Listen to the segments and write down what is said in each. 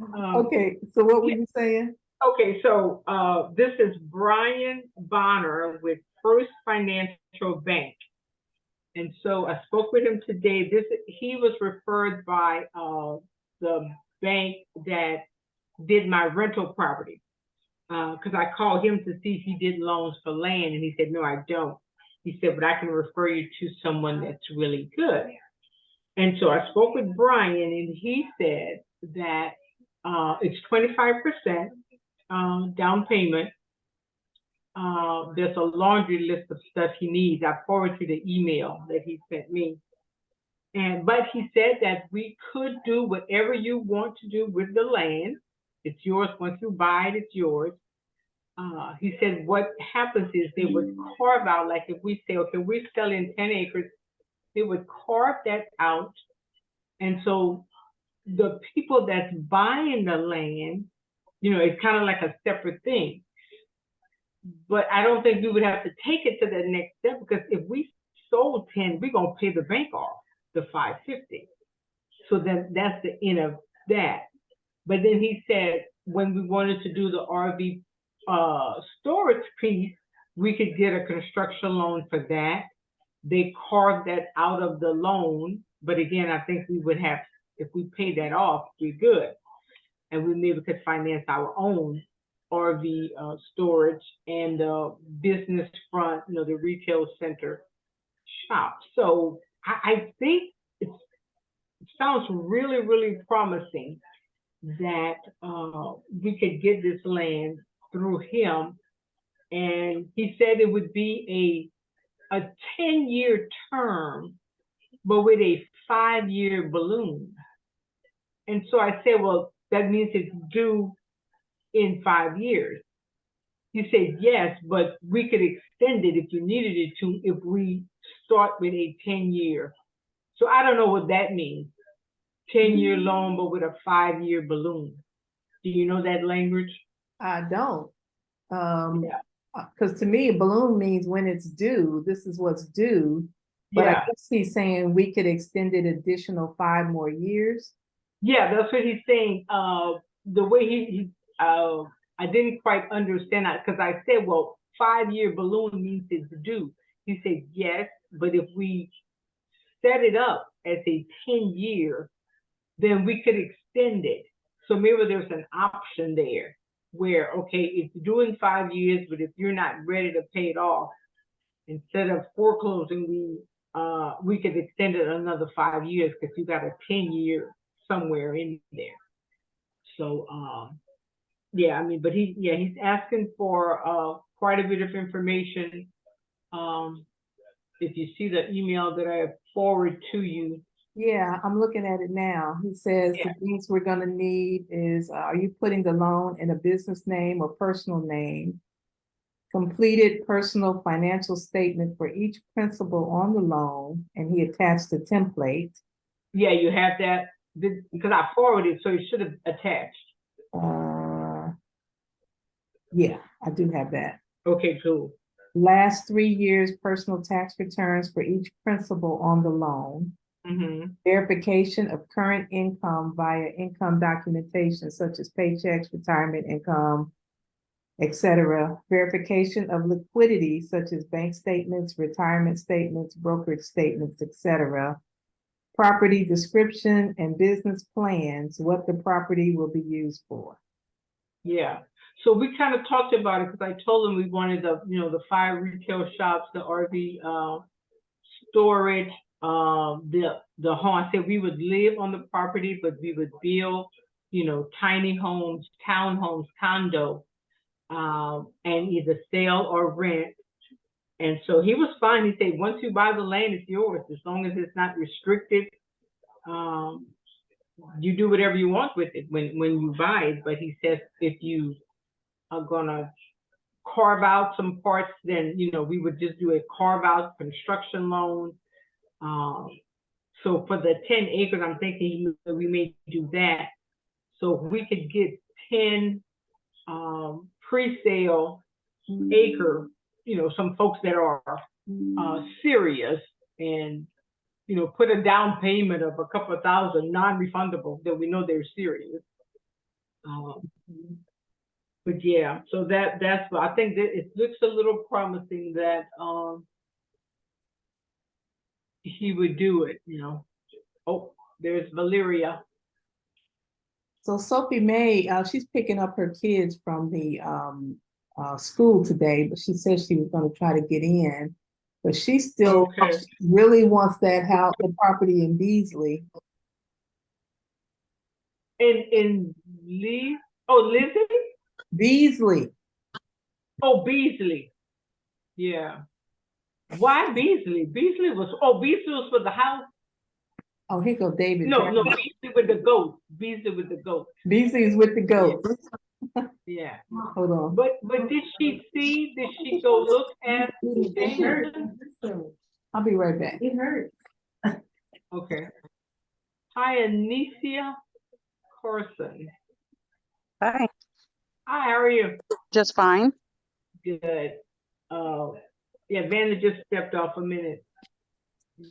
Okay, so what were Yeah, you saying? okay, so this is Brian Bonner with First Financial Bank. And so I spoke with him today. He was referred by the bank that did my rental property. Because I called him to see if he did loans for land, and he said, no, I don't. He said, but I can refer you to someone that's really good. And so I spoke with Brian, and he said that it's 25% down payment. There's a laundry list of stuff he needs. I forwarded you the email that he sent me. But he said that we could do whatever you want to do with the land. It's yours. Once you buy it, it's yours. He said what happens is they would carve out, like if we say, okay, we're selling 10 acres, they would carve that out. And so the people that's buying the land, it's kind of like a separate thing. But I don't think we would have to take it to the next step, because if we sold 10, we're going to pay the bank off the 550. So then that's the end of that. But then he said when we wanted to do the RV storage piece, we could get a construction loan for that. They carved that out of the loan, but again, I think we would have, if we pay that off, we're good, and we maybe could finance our own RV storage and business front, the retail center shop. So I think it sounds really, really promising that we could get this land through him. And he said it would be a 10-year term, but with a 5-year balloon. And so I said, well, that means it's due in 5 years. He said, yes, but we could extend it if you needed it to, if we start with a 10-year. So I don't know what that means. 10-year loan, but with a 5-year balloon. Do you know that language? I don't. Yeah. Because to me, a balloon means when it's due, this is what's due. But I Yeah. guess he's saying we could extend it additional 5 more years. Yeah, that's what he's saying. The way I didn't quite understand that, because I said, well, 5-year balloon means it's due. He said, yes, but if we set it up as a 10-year, then we could extend it. So maybe there's an option there where, okay, it's due in 5 years, but if you're not ready to pay it off, instead of foreclosing, we could extend it another 5 years because you got a 10-year somewhere in there. So yeah, I mean, but he's asking for quite a bit of information. If you see the email that I forward to you. Yeah, I'm looking at it now. He says Yeah. the things we're going to need is, are you putting the loan in a business name or personal name? Completed personal financial statement for each principal on the loan, and he attached a template. Yeah, you have that because I forwarded, so you should have attached. Yeah, I do have that. Okay, cool. Last 3 years personal tax returns for each principal on the loan. Verification of current income via income documentation such as paychecks, retirement income, etc. Verification of liquidity such as bank statements, retirement statements, brokerage statements, etc. Property description and business plans, what the property will be used for. Yeah. So we kind of talked about it because I told him we wanted the 5 retail shops, the RV storage, the home. I said we would live on the property, but we would build, tiny homes, townhomes, condo, and either sell or rent. And so he was fine. He said, once you buy the land, it's yours, as long as it's not restricted. You do whatever you want with it when you buy it. But he says if you are gonna carve out some parts, then we would just do a carve out construction loan. So for the 10 acres, I'm thinking we may do that. So we could get 10 pre-sale acre, some folks that are serious and put a down payment of a couple of thousand non-refundable that we know they're serious. But yeah, so that's what I think that it looks a little promising that he would do it, you know. Oh, there's Valeria. So Sophie May, she's picking up her kids from the school today, but she said she was going to try to get in. But she still Okay. really wants that house, the property in Beasley. In Lee, oh Lizzie, Beasley. oh Beasley, yeah. Why Beasley? Beasley was for the house. Oh, here goes David. No, Beasley with the goat. Beasley with the goat. Beasley is with the goats. Yeah. Hold on. But did she see? Did she go look at Angleton? I'll be right back. It hurts. Okay. Hi, Anicia Carson. Hi, Hi, how are you? just fine. Good. Yeah, Vanna just stepped off a minute.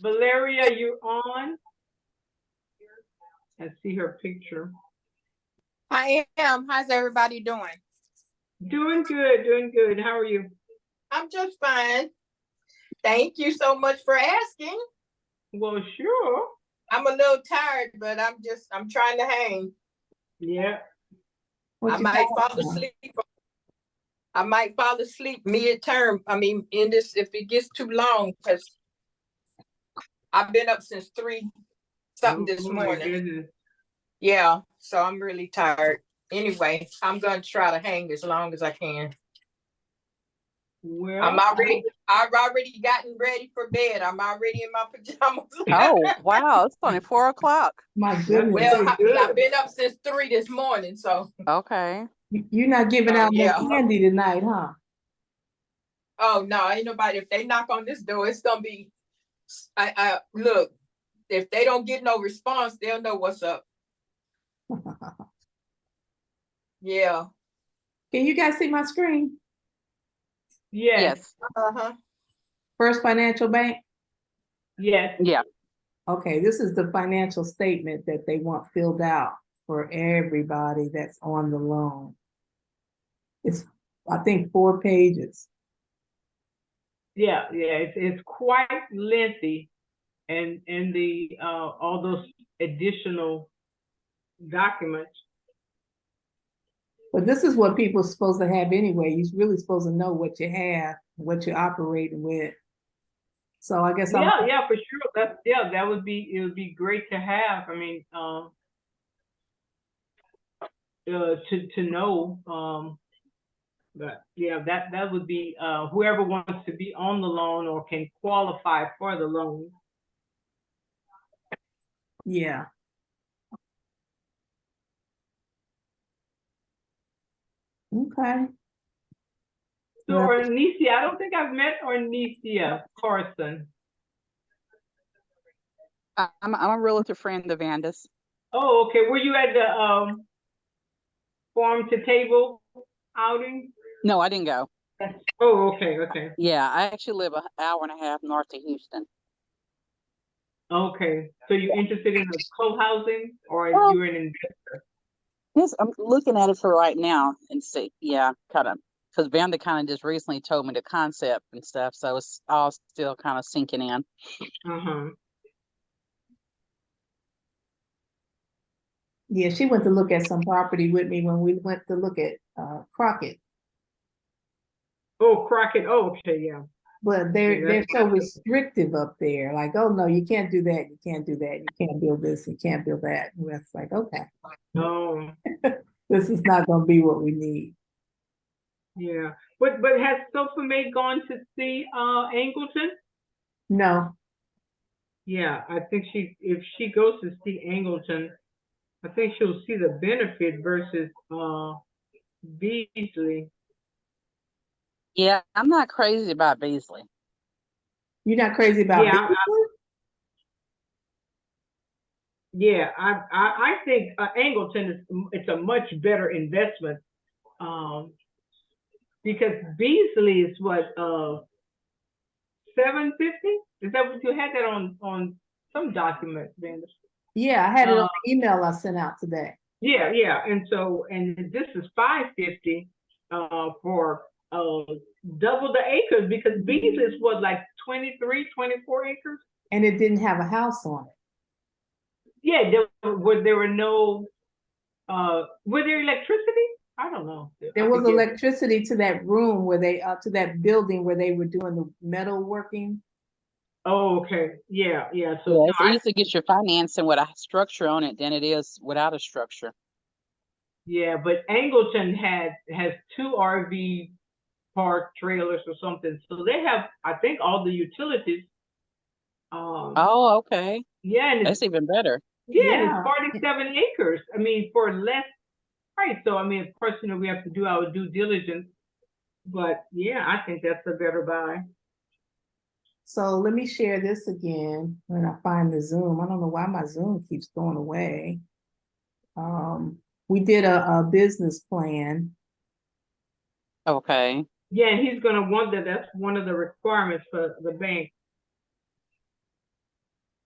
Valeria, you on? I see her picture. I am. How's everybody doing? Doing good, doing good. How are you? I'm just fine. Thank you so much for asking. Well, sure. I'm a little tired, but I'm trying to hang. Yeah. I might fall asleep. I might fall asleep mid-term. I mean, in this, if it gets too long, because I've been up since 3 something this morning. Yeah, so I'm really tired. Anyway, I'm gonna try to hang as long as I can. Well, I've already gotten ready for bed. I'm already in my pajamas. Oh, wow. It's only 4 o'clock. My goodness. Well, I've been up since 3 this morning, so. Okay. You're not giving out no yeah. candy tonight, huh? Oh, no, ain't nobody. If they knock on this door, it's gonna be, I look, if they don't get no response, they'll know what's up. Yeah. Can you guys see my screen? yes. Uh-huh. First Financial Bank? Yes. Yeah. Okay, this is the financial statement that they want filled out for everybody that's on the loan. It's, I think, 4 pages. Yeah, it's quite lengthy, and the all those additional documents. But this is what people are supposed to have anyway. You're really supposed to know what you have, what you're operating with. So I guess yeah, for sure. That would be great to have. I mean, to know. But yeah, that would be whoever wants to be on the loan or can qualify for the loan. Yeah. Okay. So Ornicia, I don't think I've met Ornicia Carson. I'm a realtor friend of Anda's. Oh, okay. Were you at the farm to table outing? No, I didn't go. Oh, okay. Yeah, I actually live an hour and a half north of Houston. Okay. So you're interested in the co-housing, or you're an investor? Yes, I'm looking at it for right now and see. Yeah, kind of. Because Vanda kind of just recently told me the concept and stuff, so it's all still kind of sinking in. Yeah, she went to look at some property with me when we went to look at Crockett. Oh, Crockett. Oh, okay, yeah. But they're so restrictive up there. Like, oh no, you can't do that. You can't do that. You can't build this. You can't build that. And that's like, okay. No. This is not going to be what we need. Yeah, but has Sophie May gone to see Angleton? No. Yeah, I think if she goes to see Angleton, I think she'll see the benefit versus Beasley. Yeah, I'm not crazy about Beasley. You're not crazy about Beasley? I think Angleton it's a much better investment, because Beasley is what $750. Is that what you had that on some document, Vanda? Yeah, I had it on the email I sent out today. Yeah, yeah, and so, and this is 550, for, double the acres, because Beasley's was like 23, 24 acres. And it didn't have a house on it. Yeah, there were no, were there electricity? I don't know. There was electricity to that room where they, to that building where they were doing the metal working. Oh, okay, yeah, yeah, so. Yeah, No, it's easier to get your financing with a structure on it than it is without a structure. yeah, but Angleton has 2 RV park trailers or something, so they have, I think, all the utilities. Oh, okay. Yeah, and That's even better. yeah, and Yeah. it's 47 acres. I mean, for less price. So I mean, of course, you know, we have to do our due diligence. But yeah, I think that's a better buy. So let me share this again when I find the Zoom. I don't know why my Zoom keeps going away. We did a business plan. Okay. Yeah, and he's gonna want that. That's one of the requirements for the bank.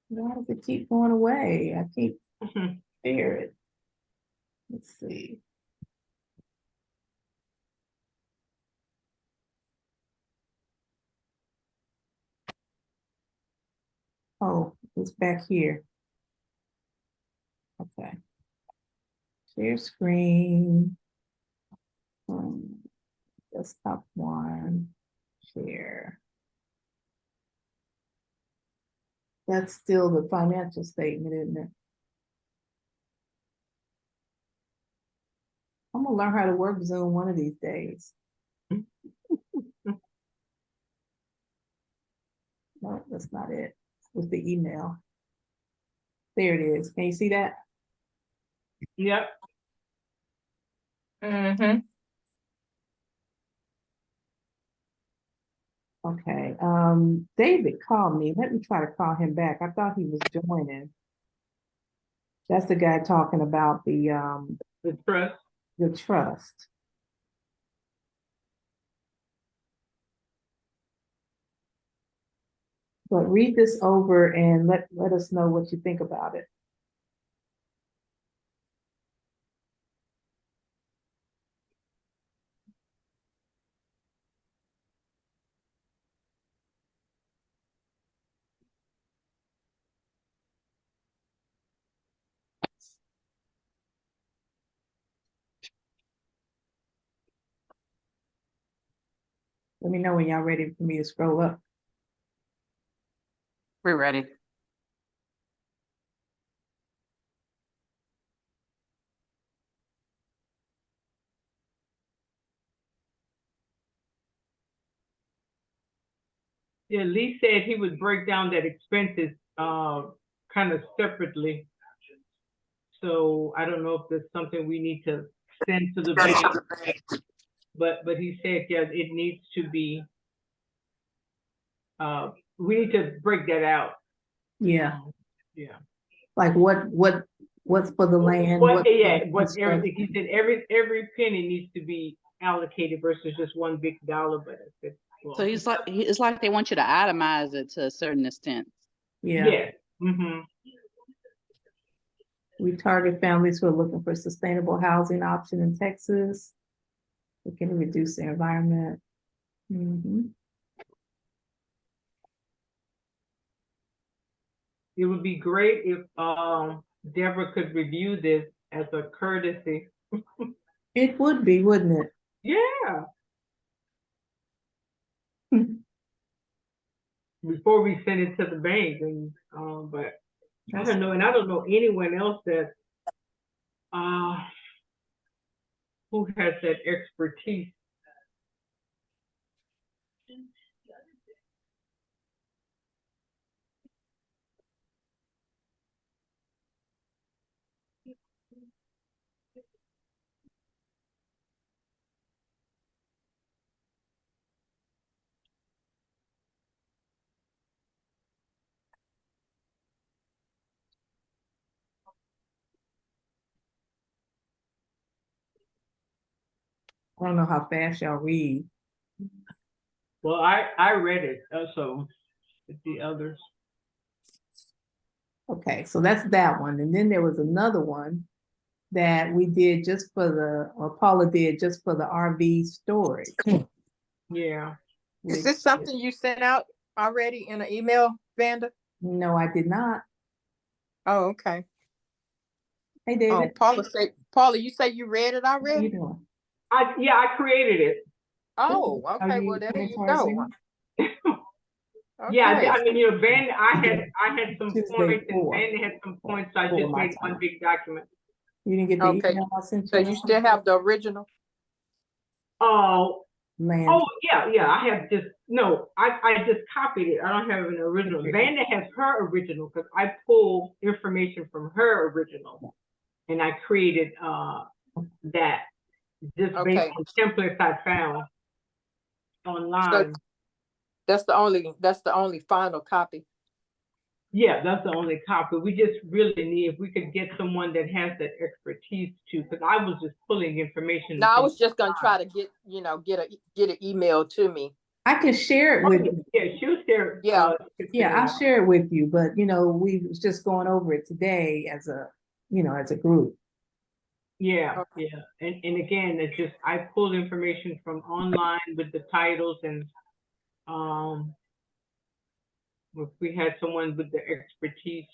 Why does it keep going away? I keep Mhm. share it. Let's see. Oh, it's back here. Okay. Share screen. Desktop 1. Share. That's still the financial statement, isn't it? I'm gonna learn how to work Zoom one of these days. No, that's not it. With the email. There it is. Can you see that? Yep. Mm-hmm. Okay. David called me. Let me try to call him back. I thought he was joining. That's the guy talking about the trust. The trust. But read this over and let us know what you think about it. Let me know when y'all ready for me to scroll up. We're ready. Yeah, Lee said he would break down that expenses kind of separately. So I don't know if there's something we need to send to the bank. But he said, yeah, it needs to be, we need to break that out. Yeah. Yeah. Like what's for the land? What's everything? He said every penny needs to be allocated versus just one big dollar. But I said, well, So it's like they want you to itemize it to a certain extent. Yeah. Yeah. Mm-hmm. We target families who are looking for sustainable housing option in Texas. We can reduce their environment. Mm-hmm. It would be great if Deborah could review this as a courtesy. It would be, wouldn't it? Yeah. Before we send it to the bank, and but I don't know, and I don't know anyone else that who has that expertise. I don't know how fast y'all read. Well, I read it, so the others. Okay, so that's that one. And then there was another one that we did just for or Paula did just for the RV storage. Yeah. Is this something you sent out already in an email, Vanda? No, I did not. Oh, okay. Hey, Oh, David. Paula, you say you read it How you already? doing? I created it. Oh, Are okay. you Well, there you monitoring? go. Yeah, Okay. I mean, Van, I had some Tuesday points and 4. Van had some points, so I For just my made one time. big document. You didn't get the Okay. email I sent So you? you still have the original? Oh, Land. yeah, I have just, no, I just copied it. I don't have an original. Okay. Vanda has her original because I pulled information from her original and I created that just based Okay. on templates I found So online. that's the only final copy. Yeah, that's the only copy. We just really need, if we could get someone that has that expertise too, because I was just pulling information. No, I from was just gonna try to get an email to me. I can share it with you. Yeah, she was there. Yeah. Yeah, I'll share it with you, but we was just going over it today as a group. Yeah, yeah. And again, it's just I pulled information from online with the titles and if we had someone with the expertise.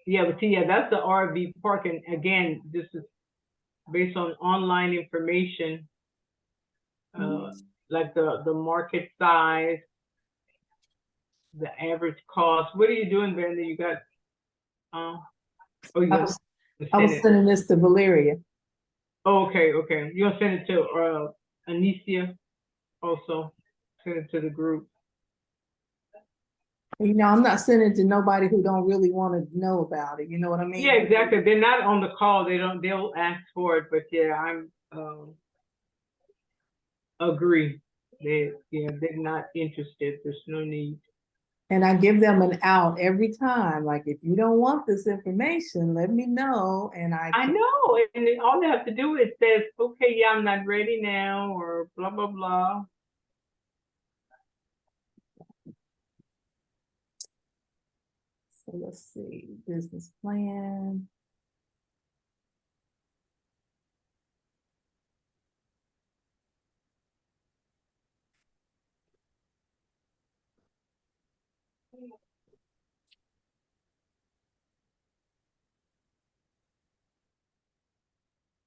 Yeah, but see, yeah, that's the RV park. And again, this is based on online information, like the market size, the average cost. What are you doing, Brenda? You got I was sending this to Valeria. Okay. You're gonna send it to Anicia also. Send it to the group. I'm not sending it to nobody who don't really want to know about it. You know what I mean? Yeah, exactly. They're not on the call. They'll ask for it, but yeah, I'm agree. They're not interested. There's no need. And I give them an out every time. Like, if you don't want this information, let me know. And I know, and then all they have to do is says, okay, yeah, I'm not ready now, or blah blah blah. So let's see, business plan.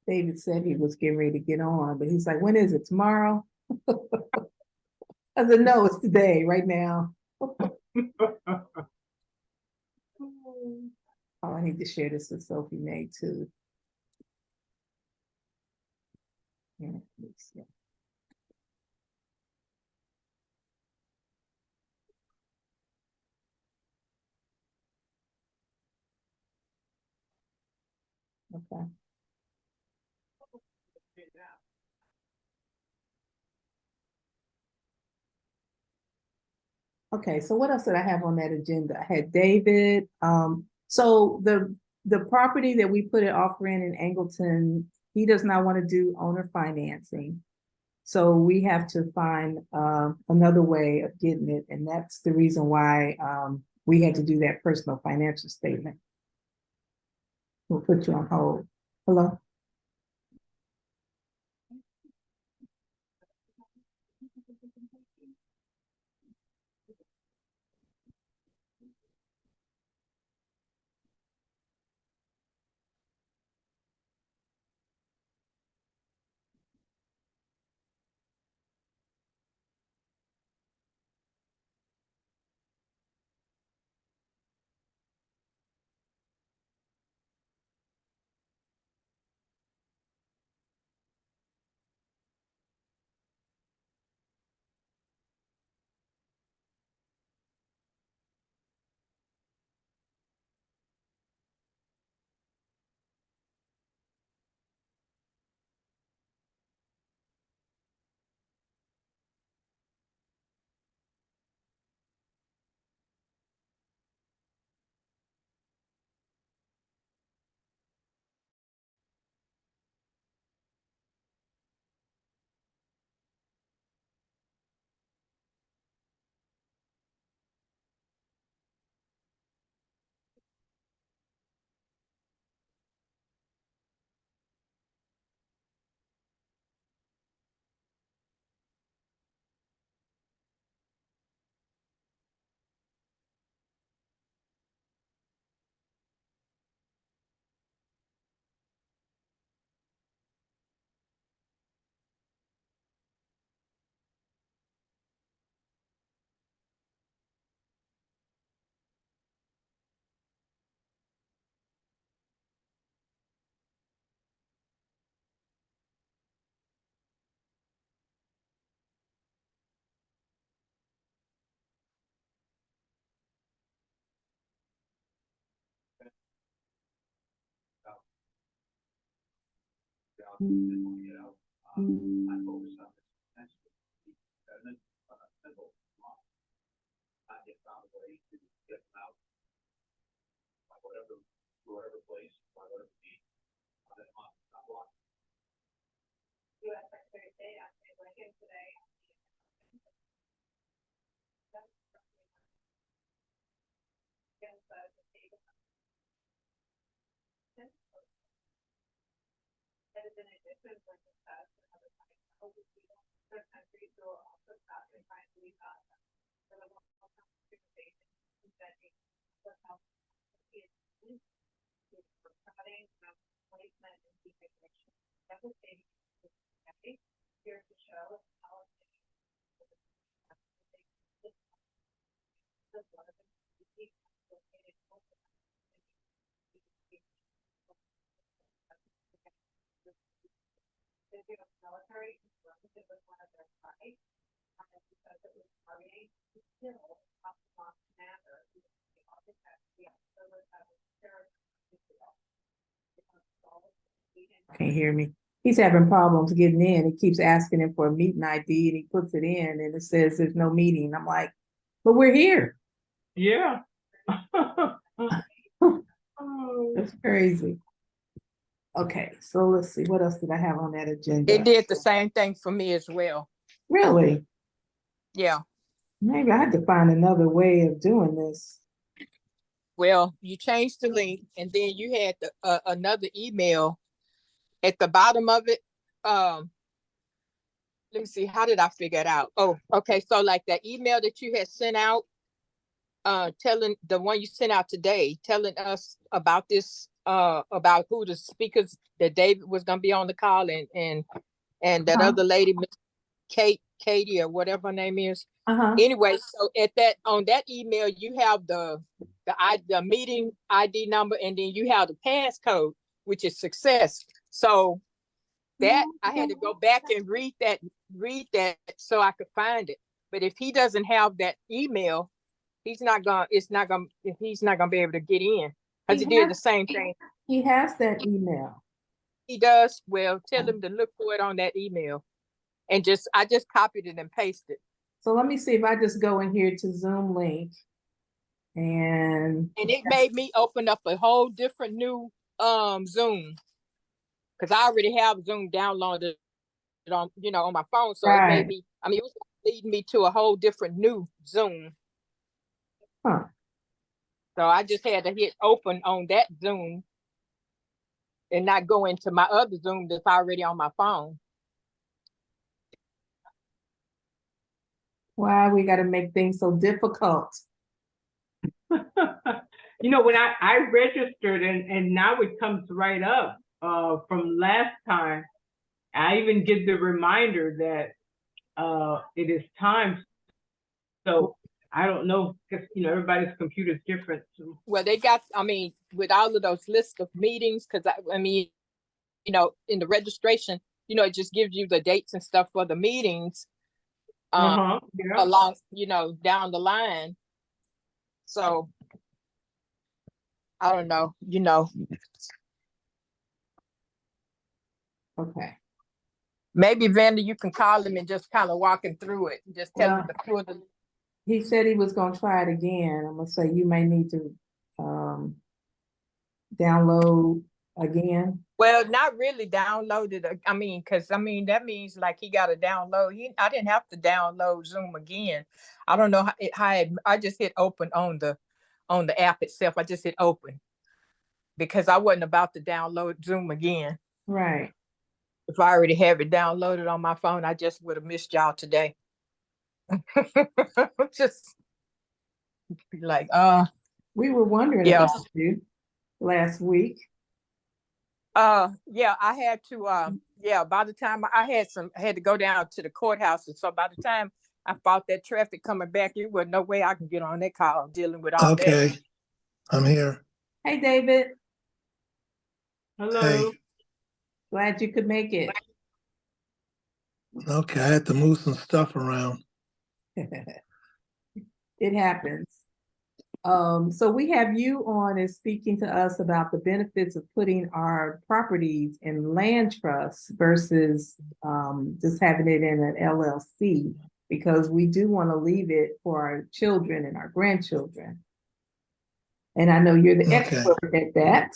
David said he was getting ready to get on, but he's like, when is it, tomorrow? I said, no, it's today, right now. Oh, I need to share this with Sophie May too. Yeah, yeah. Okay. Okay, so what else did I have on that agenda? I had David. So the property that we put an offer in Angleton, he does not want to do owner financing. So we have to find another way of getting it, and that's the reason why we had to do that personal financial statement. We'll put you on hold. Hello? Can't hear me. He's having problems getting in. He keeps asking him for a meeting ID and he puts it in and it says there's no meeting. I'm like, but we're here. Yeah. That's crazy. Okay, so let's see. What else did I have on that agenda? It did the same thing for me as well. Really? Yeah. Maybe I had to find another way of doing this. Well, you changed the link and then you had the, another email at the bottom of it. Let me see, how did I figure it out? Oh, okay. So like that email that you had sent out, telling the one you sent out today, telling us about this, about who the speakers that David was gonna be on the call and that other lady, Miss Katie or whatever her name is. Anyway, so at that on that email, you have the meeting ID number, and then you have the passcode, which is success. So that I had to go back and read that so I could find it. But if he doesn't have that email, he's not gonna be able to get in, because he did the same thing. He has that email. He does. Well, tell him to look for it on that email, and I just copied it and pasted. So let me see if I just go in here to Zoom link and it made me open up a whole different new Zoom, because I already have Zoom downloaded on on my phone, so it made me, I mean, it was leading me to a whole different new Zoom. So I just had to hit open on that Zoom and not go into my other Zoom that's already on my phone. Why we got to make things so difficult? You know, when I registered and now it comes right up from last time, I even get the reminder that it is time. So I don't know, because everybody's computer is different. So. Well, they got, I mean, with all of those lists of meetings, because I mean, in the registration, it just gives you the dates and stuff for the meetings. Yeah. Along, down the line. So I don't know, Okay. Maybe Vanda, you can call him and just kind of walk him through it. Just tell him to pull the. He said he was gonna try it again. I'm gonna say you may need to download again. Well, not really download it. I mean, because that means like he got to download. I didn't have to download Zoom again. I don't know how I just hit open on the app itself. I just hit open because I wasn't about to download Zoom again. Right. If I already have it downloaded on my phone, I just would have missed y'all today. Just like, we were wondering about you last week. Yeah, I had to, by the time I had to go down to the courthouse. And so by the time I fought that traffic coming back, there was no way I can get on that call dealing with all that. Okay, I'm here. Hey, David. Hello. Hey. Glad you could make it. Okay, I had to move some stuff around. It happens. So we have you on as speaking to us about the benefits of putting our properties in land trusts versus just having it in an LLC, because we do want to leave it for our children and our grandchildren. And I know you're the Okay. expert at that.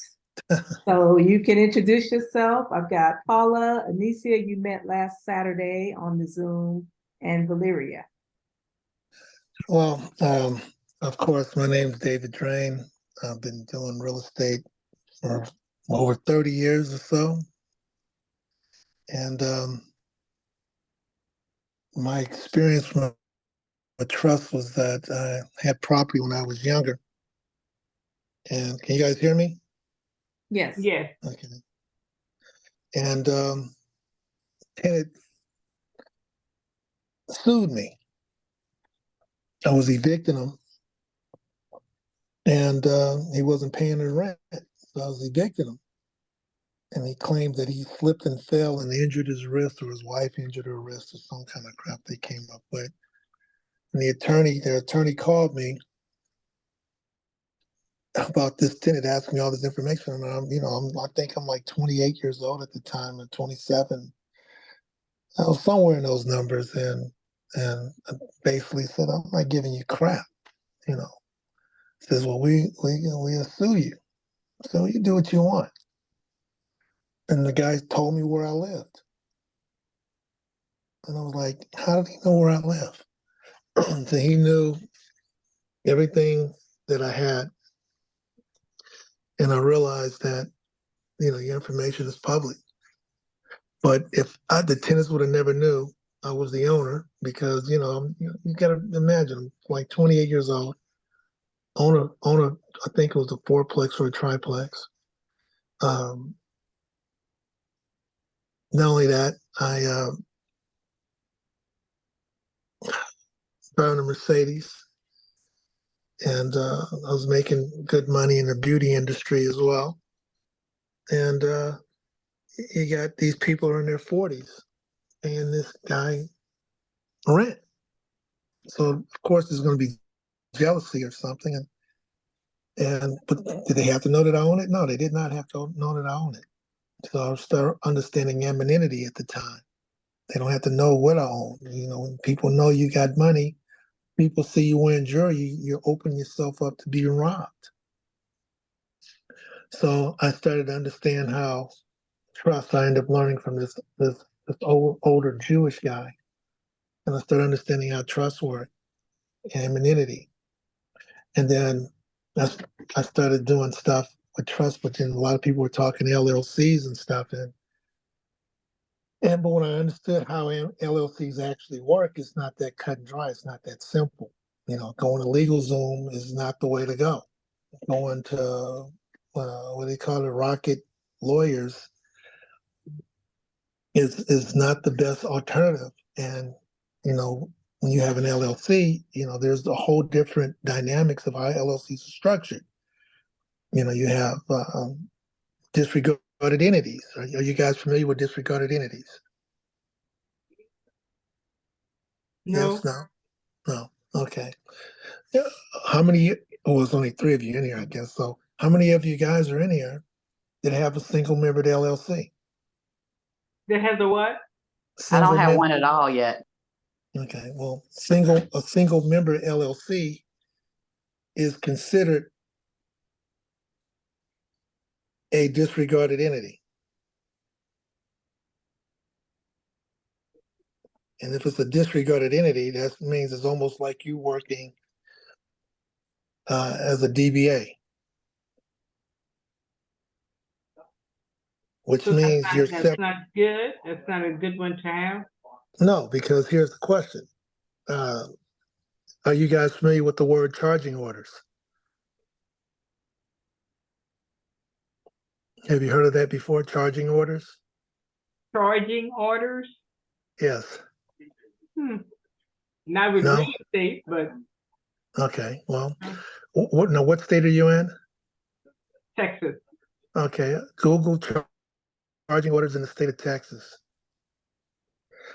So you can introduce yourself. I've got Paula, Anicia, you met last Saturday on the Zoom, and Valeria. Well, of course, my name is David Drain. I've been doing real estate for over 30 years or so. And my experience with trust was that I had property when I was younger. And can you guys hear me? Yes. Yes. Okay. And tenant sued me. I was evicting him, and he wasn't paying his rent, so I was evicting him. And he claimed that he slipped and fell and injured his wrist, or his wife injured her wrist, or some kind of crap they came up with. And their attorney called me about this tenant, asking me all this information. And I think I'm like 28 years old at the time, or 27. I was somewhere in those numbers, and I basically said, I'm not giving you crap, you know. Says, well, we'll sue you. So you do what you want. And the guy told me where I lived. And I was like, how did he know where I live? So he knew everything that I had. And I realized that, your information is public. But if the tenants would have never knew I was the owner, because, you got to imagine, I'm like 28 years old, owner, I think it was a fourplex or a triplex. Not only that, I driving a Mercedes, and I was making good money in the beauty industry as well. And you got these people who are in their 40s paying this guy rent. So of course there's going to be jealousy or something. But did they have to know that I own it? No, they did not have to know that I own it. So I started understanding anonymity at the time. They don't have to know what I own. When people know you got money, people see you wearing jewelry, you open yourself up to being robbed. So I started to understand how trust. I ended up learning from this older Jewish guy, and I started understanding how trust worked and anonymity. And then I started doing stuff with trust, but then a lot of people were talking LLCs and stuff. But when I understood how LLCs actually work, it's not that cut and dry. It's not that simple. Going to LegalZoom is not the way to go. Going to what they call it, Rocket Lawyers, is not the best alternative. And when you have an LLC, there's a whole different dynamics of how LLCs are structured. You have disregarded entities. Are you guys familiar with disregarded entities? No. Yes, no. Okay. Yeah. How many? Oh, it's only 3 of you in here, I guess. So how many of you guys are in here that have a single membered LLC? That has a what? I don't have Member. one at all yet. Okay. Well, a single member LLC is considered a disregarded entity. And if it's a disregarded entity, that means it's almost like you working as a DBA, which So means you're that's separate. not good. That's not a good one to have. No, because here's the question. Are you guys familiar with the word charging orders? Have you heard of that before, charging orders? Charging orders? Yes. Not with No? real estate, but Okay, well, what state are you in? Texas. Okay, Google charging orders in the state of Texas.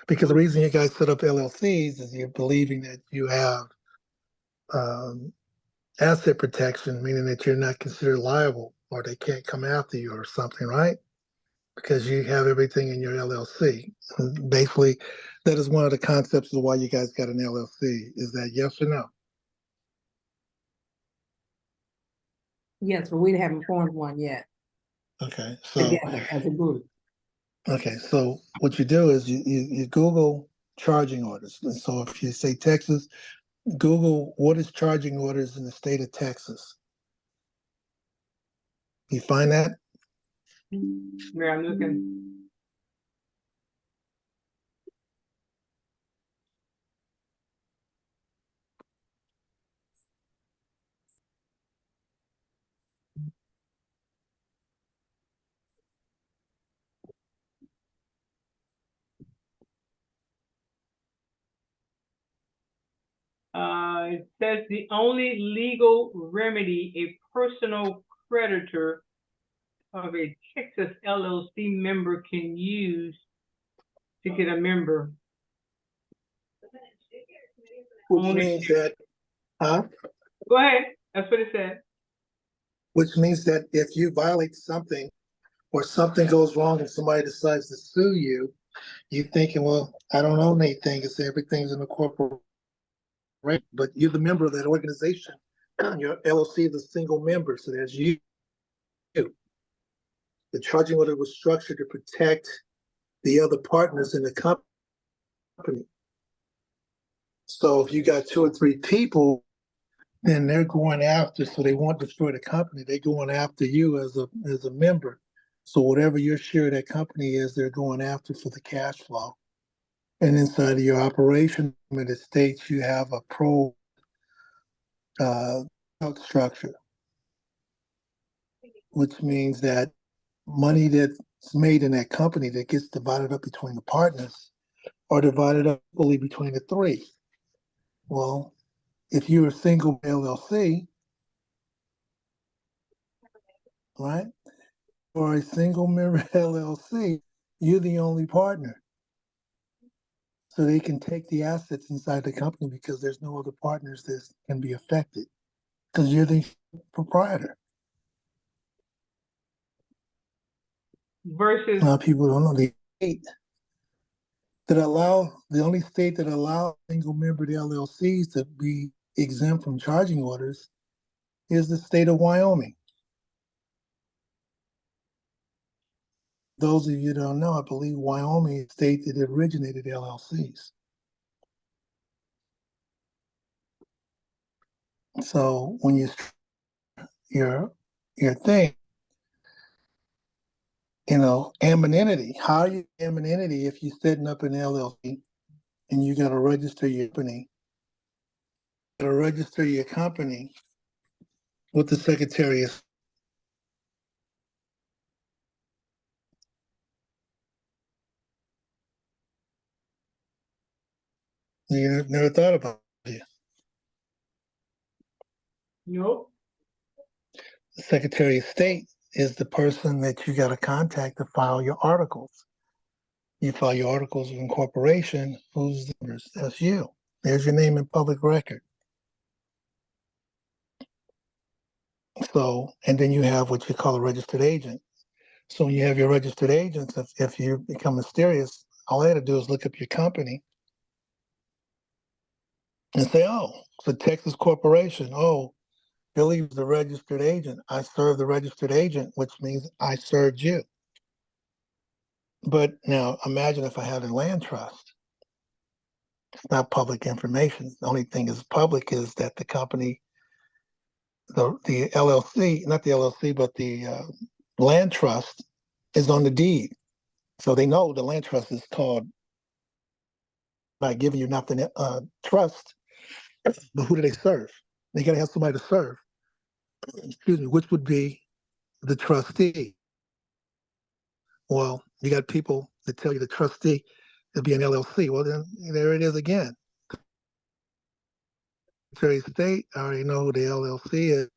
Because the reason you guys set up LLCs is you're believing that you have asset protection, meaning that you're not considered liable or they can't come after you or something, right? Because you have everything in your LLC. And basically, that is one of the concepts of why you guys got an LLC. Is that yes or no? Yes, but we haven't formed one yet Okay, so together as a group. okay, so what you do is you Google charging orders. And so if you say Texas, Google what is charging orders in the state of Texas. You find that? Where I'm looking. It says the only legal remedy a personal creditor of a Texas LLC member can use to get a member. Which Only- means that, huh? Go ahead. That's what it said. Which means that if you violate something or something goes wrong and somebody decides to sue you, you're thinking, well, I don't own anything. It's everything's in the corporate, right? But you're the member of that organization. Your LLC is a single member, so there's you. The charging order was structured to protect the other partners in the company. So if you got 2 or 3 people, then they're going after, so they won't destroy the company. They're going after you as a member. So whatever your share of that company is, they're going after for the cash flow. And inside of your operation, in the states, you have a pro structure, which means that money that's made in that company that gets divided up between the partners or divided up equally between the 3. Well, if you're a single LLC, right, or a single member LLC, you're the only partner. So they can take the assets inside the company because there's no other partners that can be affected because you're the proprietor. Versus A lot of people don't know the state the only state that allows single member LLCs to be exempt from charging orders is the state of Wyoming. Those of you who don't know, I believe Wyoming is the state that originated LLCs. So when your thing, anonymity, how are you anonymity if you're setting up an LLC and you got to register your company? You got to register your company with the Secretary of State. You never thought about it. nope. The Secretary of State is the person that you got to contact to file your articles. You file your articles of incorporation. Who's the members? That's you. There's your name in public record. So, and then you have what you call a registered agent. So when you have your registered agents, if you become mysterious, all they had to do is look up your company and say, oh, it's a Texas corporation. Oh, Billy was the registered agent. I serve the registered agent, which means I served you. But now imagine if I had a land trust. It's not public information. The only thing is public is that the company, the LLC, not the LLC, but the land trust is on the deed. So they know the land trust is called, by giving you nothing, trust, but who do they serve? They got to have somebody to serve, excuse me, which would be the trustee. Well, you got people that tell you the trustee will be an LLC. Well, then there it is again. Secretary of State, I already know who the LLC is.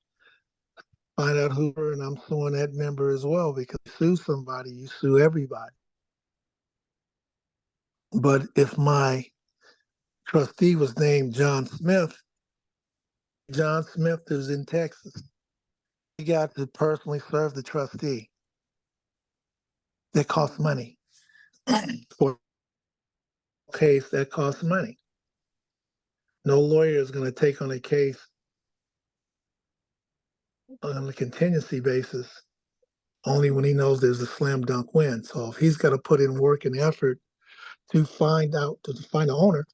Find out who, and I'm suing that member as well because you sue somebody, you sue everybody. But if my trustee was named John Smith, John Smith is in Texas. He got to personally serve the trustee. That costs money. For a case, that costs money. No lawyer is going to take on a case on a contingency basis only when he knows there's a slam dunk win. So if he's got to put in work and effort to find the owner,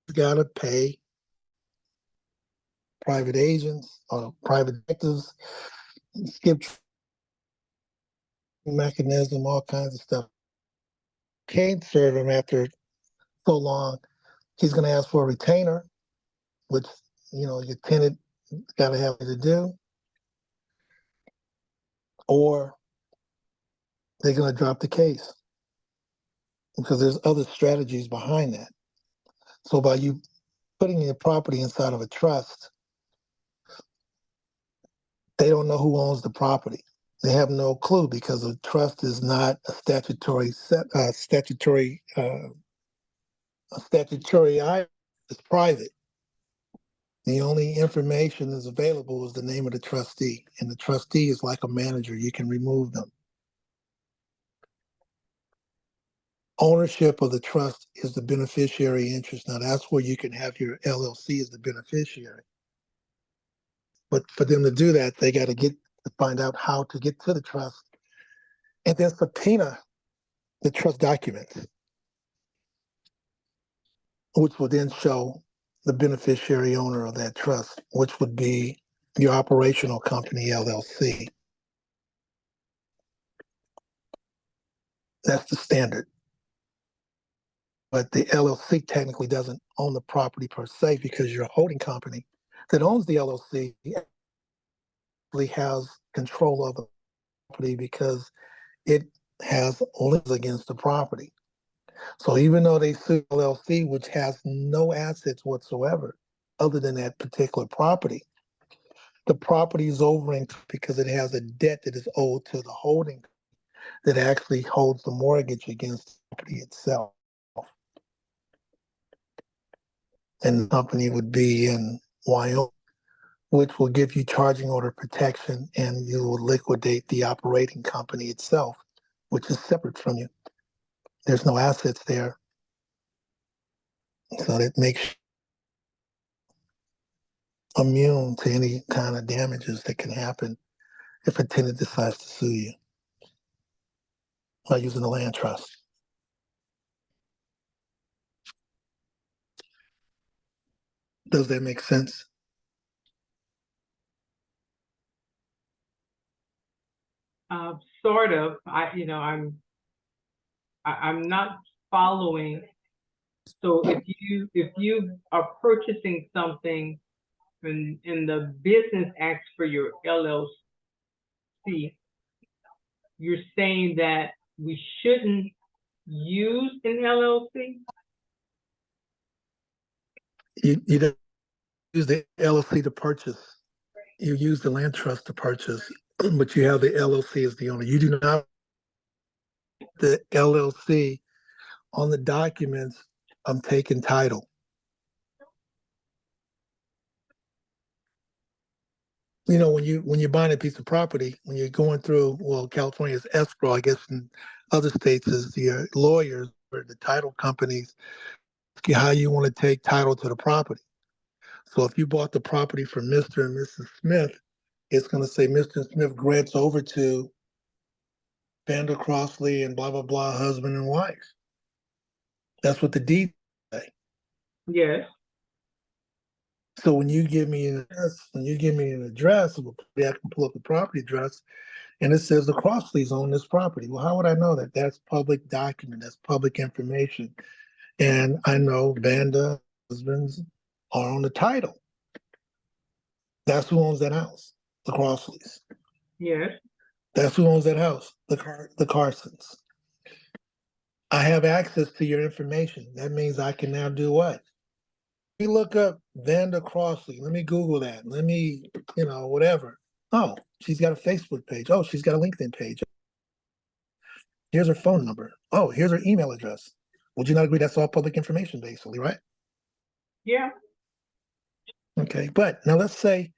he's got to pay private agents or private detectives, skip mechanism, all kinds of stuff. Can't serve him after so long. He's going to ask for a retainer, which, your tenant got to have to do, or they're going to drop the case because there's other strategies behind that. So by you putting your property inside of a trust, they don't know who owns the property. They have no clue because a trust is not a statutory item. It's private. The only information that's available is the name of the trustee, and the trustee is like a manager. You can remove them. Ownership of the trust is the beneficiary interest. Now that's where you can have your LLC as the beneficiary. But for them to do that, they got to find out how to get to the trust and then subpoena the trust documents, which will then show the beneficiary owner of that trust, which would be your operational company, LLC. That's the standard. But the LLC technically doesn't own the property per se because your holding company that owns the LLC actually has control of the property because it has liens against the property. So even though they sue LLC, which has no assets whatsoever other than that particular property, the property is over because it has a debt that is owed to the holding that actually holds the mortgage against the property itself. And the company would be in Wyoming, which will give you charging order protection, and you will liquidate the operating company itself, which is separate from you. There's no assets there. So that makes you immune to any kind of damages that can happen if a tenant decides to sue you by using a land trust. Does that make sense? Sort of. I'm not following. So if you are purchasing something and the business acts for your LLC, you're saying that we shouldn't use an LLC? You don't use the LLC to purchase. You use the land trust to purchase, but you have the LLC as the owner. You do not the LLC on the documents. I'm taking title. When you're buying a piece of property, when you're going through, well, California's escrow, I guess in other states is your lawyers or the title companies ask you how you want to take title to the property. So if you bought the property from Mr. and Mrs. Smith, it's going to say Mr. Smith grants over to Vander Crossley and blah, blah, blah, husband and wife. That's what the deed say. Yes. So when you give me an address, I can pull up the property address, and it says the Crossleys own this property. Well, how would I know that? That's public document. That's public information. And I know Vanda husbands are on the title. That's who owns that house, the Crossleys. Yes. That's who owns that house, the Carsons. I have access to your information. That means I can now do what? Let me look up Vanda Crossley. Let me Google that. Let me, whatever. Oh, she's got a Facebook page. Oh, she's got a LinkedIn page. Here's her phone number. Oh, here's her email address. Would you not agree that's all public information, basically, right? Yeah. Okay, but now let's say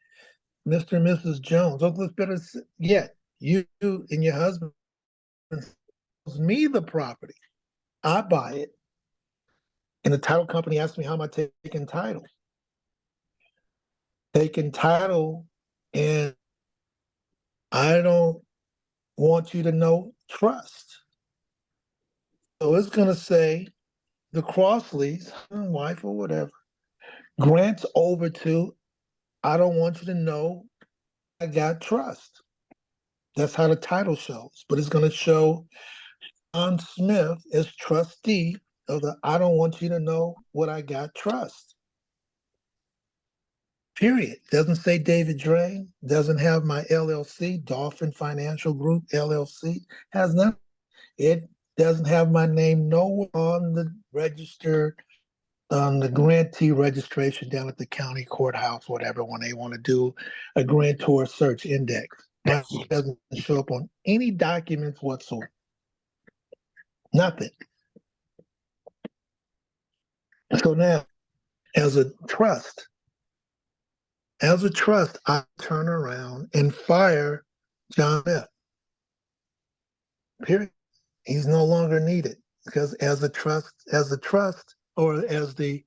Mr. and Mrs. Jones, or let's better yet, you and your husband sells me the property. I buy it, and the title company asks me how am I taking title. Taking title, and I don't want you to know trust. So it's going to say the Crossleys, wife or whatever, grants over to, I don't want you to know I got trust. That's how the title shows, but it's going to show John Smith as trustee of the I don't want you to know what I got trust. Period. Doesn't say David Drain, doesn't have my LLC, Dolphin Financial Group LLC, has nothing. It doesn't have my name nowhere on the registered, on the grantee registration down at the county courthouse, whatever, when they want to do a grantor search index. That doesn't show up on any documents whatsoever. Nothing. So now, as a trust, I turn around and fire John Smith. Period. He's no longer needed because as a trust, or as the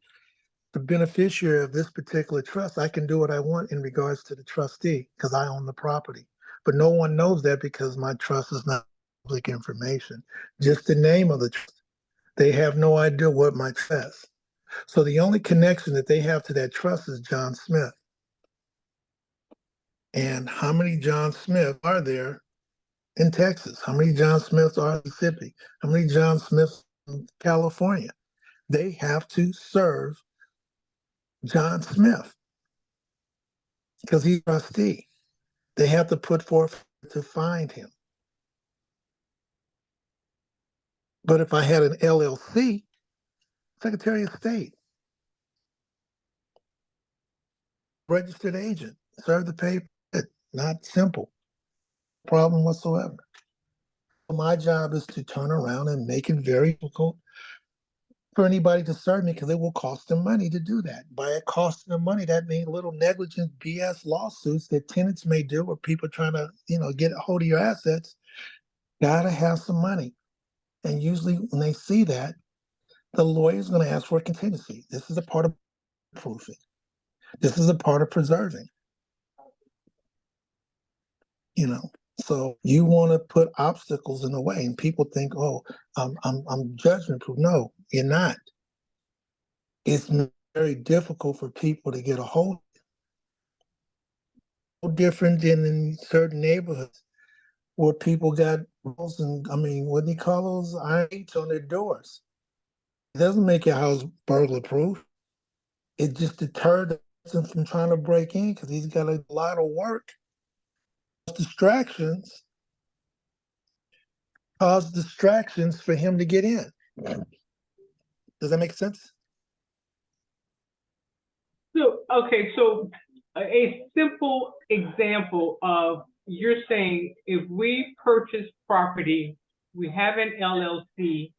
beneficiary of this particular trust, I can do what I want in regards to the trustee because I own the property. But no one knows that because my trust is not public information. Just the name of the trust. They have no idea what my trust is. So the only connection that they have to that trust is John Smith. And how many John Smith are there in Texas? How many John Smiths are in Mississippi? How many John Smiths in California? They have to serve John Smith because he's trustee. They have to put forth to find him. But if I had an LLC, Secretary of State, registered agent, serve the paper, not simple, problem whatsoever. My job is to turn around and make it very difficult for anybody to serve me because it will cost them money to do that. By it costing them money, that means little negligent BS lawsuits that tenants may do or people trying to, get a hold of your assets. Gotta have some money. And usually when they see that, the lawyer is going to ask for a contingency. This is a part of proofing. This is a part of preserving. So you want to put obstacles in the way, and people think, "Oh, I'm judgment proof." No, you're not. It's very difficult for people to get a hold. Different than in certain neighborhoods where people got rules and what do you call those iron gates on their doors? It doesn't make your house burglar proof. It just deterred the person from trying to break in because he's got a lot of work. Distractions cause distractions for him to get in. Does that make sense? So, okay, so a simple example of you're saying if we purchase property, we have an LLC,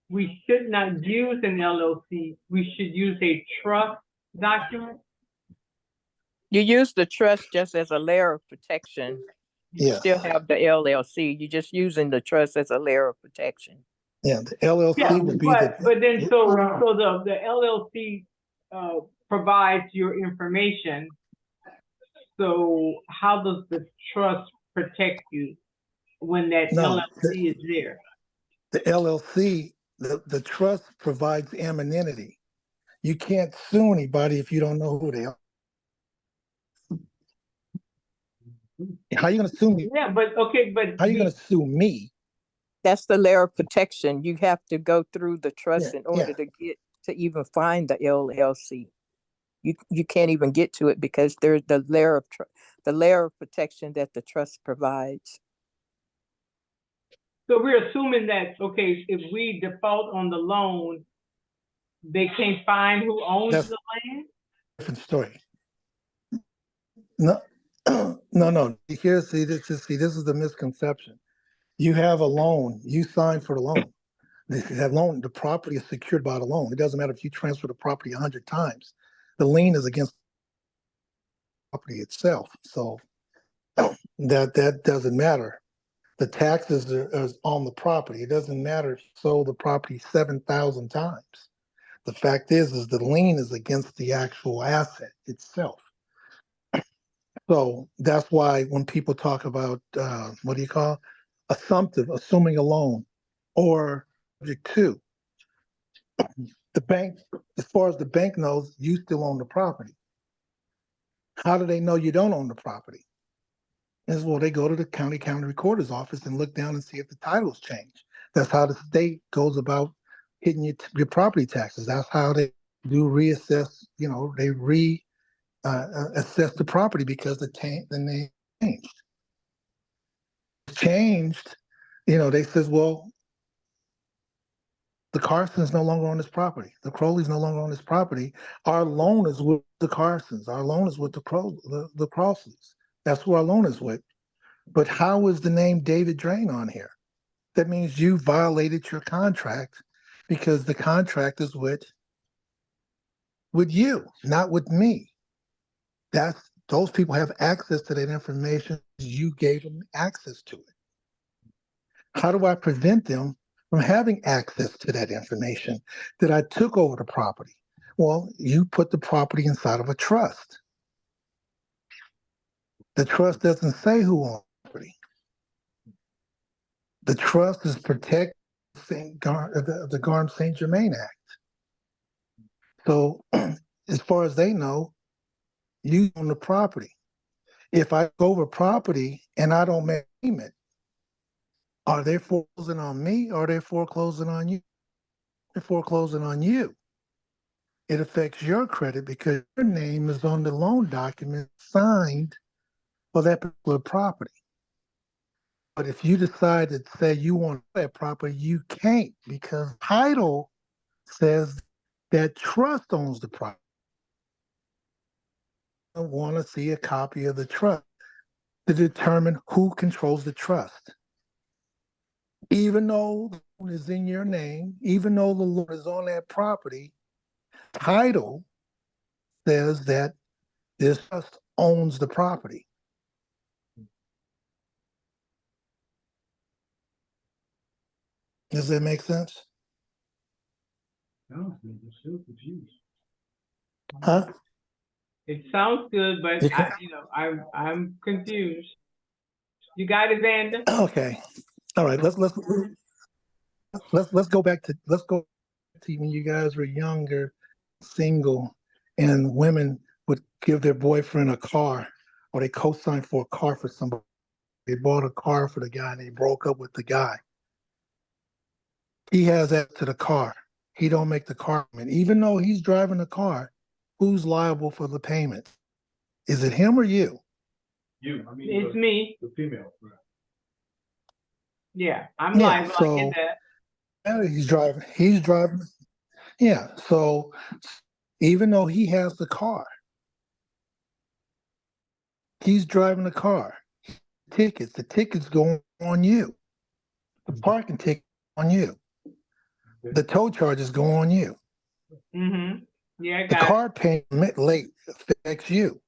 we should not use an LLC, we should use a trust document? You use the trust just as a layer of protection. You Yes. still have the LLC. You're just using the trust as a layer of protection. Yeah, the LLC would be but then so the LLC provides your information. So how does the trust protect you when that LLC is there? The LLC, the trust provides anonymity. You can't sue anybody if you don't know who they are. How are you going to sue me? Yeah, but how are you going to sue me? That's the layer of protection. You have to go through the trust in order to get to even find the LLC. You can't even get to it because there's the layer of protection that the trust provides. So we're assuming that, okay, if we default on the loan, they can't find who owns the land? Different story. No, no. This is the misconception. You have a loan, you sign for the loan. That loan, the property is secured by the loan. It doesn't matter if you transfer the property 100 times. the lien is against the property itself. So that doesn't matter. The taxes are on the property. It doesn't matter if you sold the property 7,000 times. The fact is the lien is against the actual asset itself. So that's why when people talk about what do you call assumptive, assuming a loan, or subject to, the bank, as far as the bank knows, you still own the property. How do they know you don't own the property? As well, they go to the county recorder's office and look down and see if the title's changed. That's how the state goes about hitting your property taxes. That's how they do reassess. You know, they assess the property because the name changed. Changed. You know, they says, well, the Carson's no longer on this property. The Crowley's no longer on this property. Our loan is with the Carsons. Our loan is with the Crosleys. That's who our loan is with. But how is the name David Drain on here? That means you violated your contract because the contract is with you, not with me. Those people have access to that information. You gave them access to it. How do I prevent them from having access to that information that I took over the property? Well, you put the property inside of a trust. The trust doesn't say who owns the property. The trust is protected the Garm St. Germain Act. So as far as they know, you own the property. If I go over property and I don't make payment, are they foreclosing on me or are they foreclosing on you? They're foreclosing on you. It affects your credit because your name is on the loan document signed for that particular property. But if you decide to say you want that property, you can't because title says that trust owns the property. I want to see a copy of the trust to determine who controls the trust. Even though the loan is in your name, even though the loan is on that property, title says that this trust owns the property. Does that make sense? No, I'm still confused. Huh? It sounds good, but I'm confused. You got it, Vanda? Okay. All right. Let's go back to when you guys were younger, single, and women would give their boyfriend a car, or they co-signed for a car for somebody. They bought a car for the guy and they broke up with the guy. He has access to the car. He don't make the car payment. Even though he's driving the car, who's liable for the payment? Is it him or you? You, I mean, It's me. the female. Right. Yeah, I'm liable. So, I get that. He's driving. Yeah. So even though he has the car, he's driving the car. The tickets go on you. The parking ticket on you. The tow charges go on you. Mm-hmm. Yeah, I The got car payment late affects you.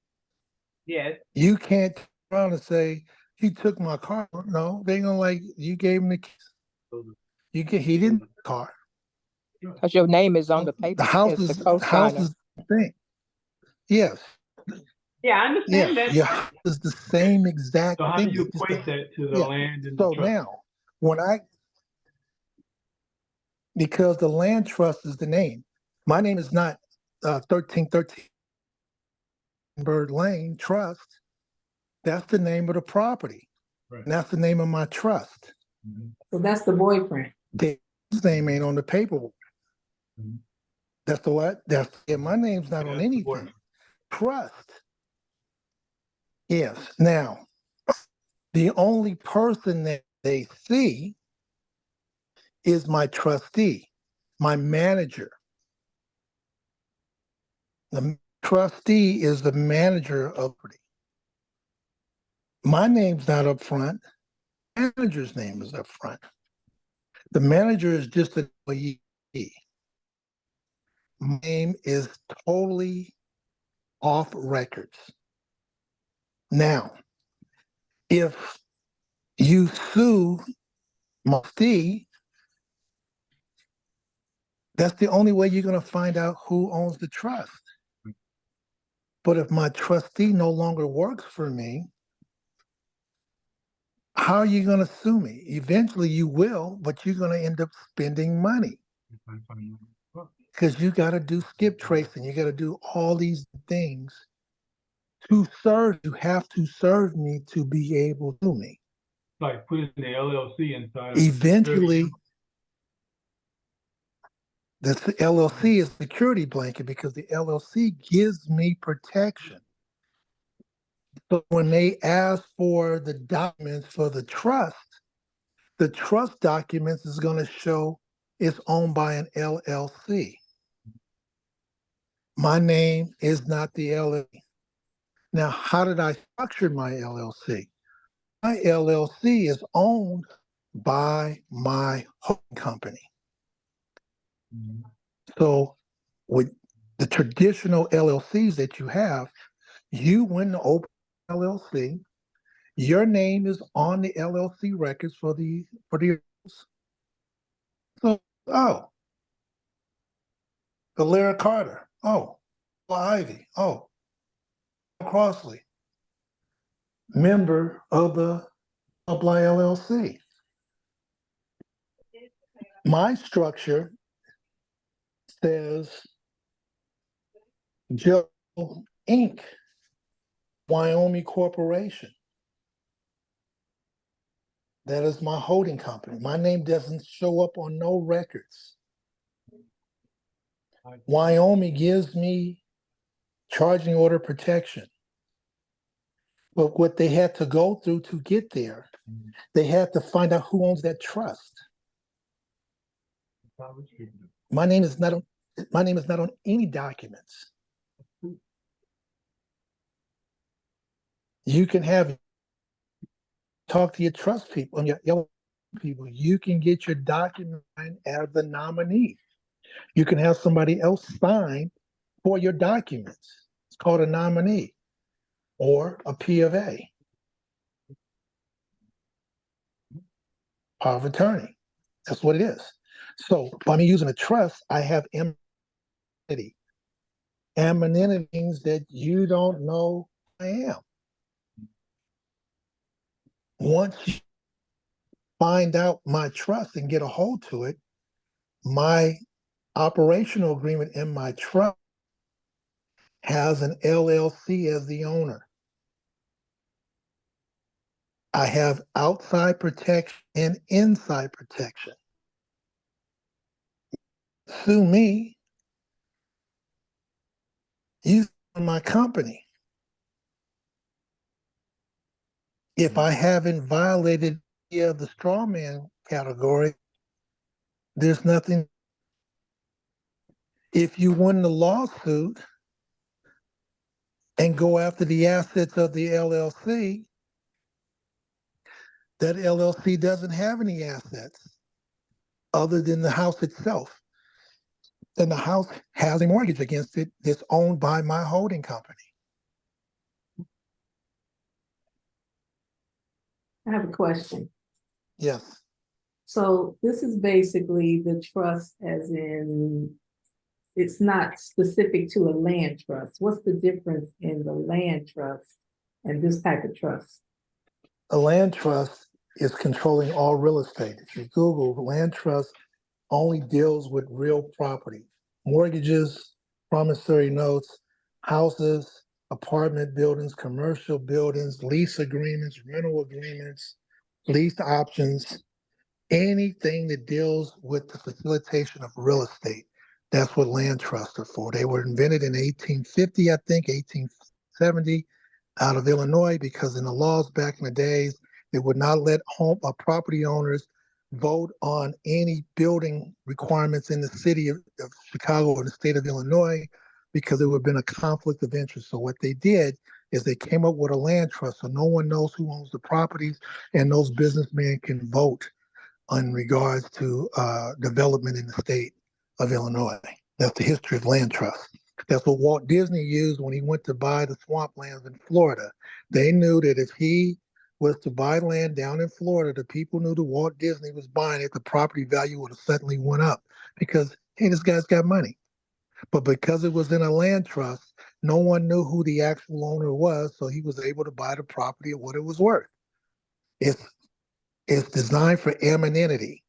Yes. You can't turn around and say, he took my car. No, they gonna you gave him the keys. He didn't the car. Because your name is on the paper The house as the is co-signer. the thing. Yes. Yeah, I understand that. Your house is the same exact So how thing. do you equate that to the land and So the trust? now, because the land trust is the name. My name is not 1313 Bird Lane Trust. That's the name of the property. Right. And that's the name of my trust. Mm-hmm. So that's the boyfriend. His name ain't on the paperwork. Mm-hmm. That's the what? My name's not on anything. Trust. Yes. Now, the only person that they see is my trustee, my manager. The trustee is the manager of property. My name's not up front. The manager's name is up front. The manager is just an employee. My name is totally off records. Now, if you sue Mufti, that's the only way you're going to find out who owns the trust. But if my trustee no longer works for me, how are you going to sue me? Eventually you will, but you're going to end up spending money because you got to do skip tracing. You got to do all these things to serve. You have to serve me to be able to sue me. Like put it in the LLC inside. Eventually, the LLC is security blanket because the LLC gives me protection. So when they ask for the documents for the trust documents is going to show it's owned by an LLC. My name is not the LLC. Now, how did I structure my LLC? My LLC is owned by my holding company. So with the traditional LLCs that you have, you went to open LLC, your name is on the LLC records for the so Valera Carter, Ivy, Crossley, member of the Supply LLC. My structure says Joe Inc., Wyoming Corporation. That is my holding company. My name doesn't show up on no records. Wyoming gives me charging order protection. But what they had to go through to get there, they had to find out who owns that trust. My name is not on any documents. You can talk to your trust people and your people. You can get your document as the nominee. You can have somebody else sign for your documents. It's called a nominee or a P of A, power of attorney. That's what it is. So by me using a trust, I have anonymity. Anonymity means that you don't know who I am. Once you find out my trust and get a hold to it, my operational agreement in my trust has an LLC as the owner. I have outside protection and inside protection. Sue me, you sue my company. If I haven't violated the straw man category, there's nothing. If you win the lawsuit and go after the assets of the LLC, that LLC doesn't have any assets other than the house itself. Then the house has a mortgage against it that's owned by my holding company. I have a question. Yes. So this is basically the trust as in, it's not specific to a land trust. What's the difference in the land trust and this type of trust? A land trust is controlling all real estate. If you Google, land trust only deals with real property, mortgages, promissory notes, houses, apartment buildings, commercial buildings, lease agreements, rental agreements, lease options, anything that deals with the facilitation of real estate. That's what land trusts are for. They were invented in 1850, I think, 1870, out of Illinois, because in the laws back in the days, they would not let property owners vote on any building requirements in the city of Chicago or the state of Illinois, because it would have been a conflict of interest. So what they did is they came up with a land trust, so no one knows who owns the properties, and those businessmen can vote in regards to development in the state of Illinois. That's the history of land trust. That's what Walt Disney used when he went to buy the swamplands in Florida. They knew that if he was to buy land down in Florida, the people knew that Walt Disney was buying it, the property value would have suddenly went up because, hey, this guy's got money. But because it was in a land trust, no one knew who the actual owner was, so he was able to buy the property at what it was worth. It's designed for anonymity.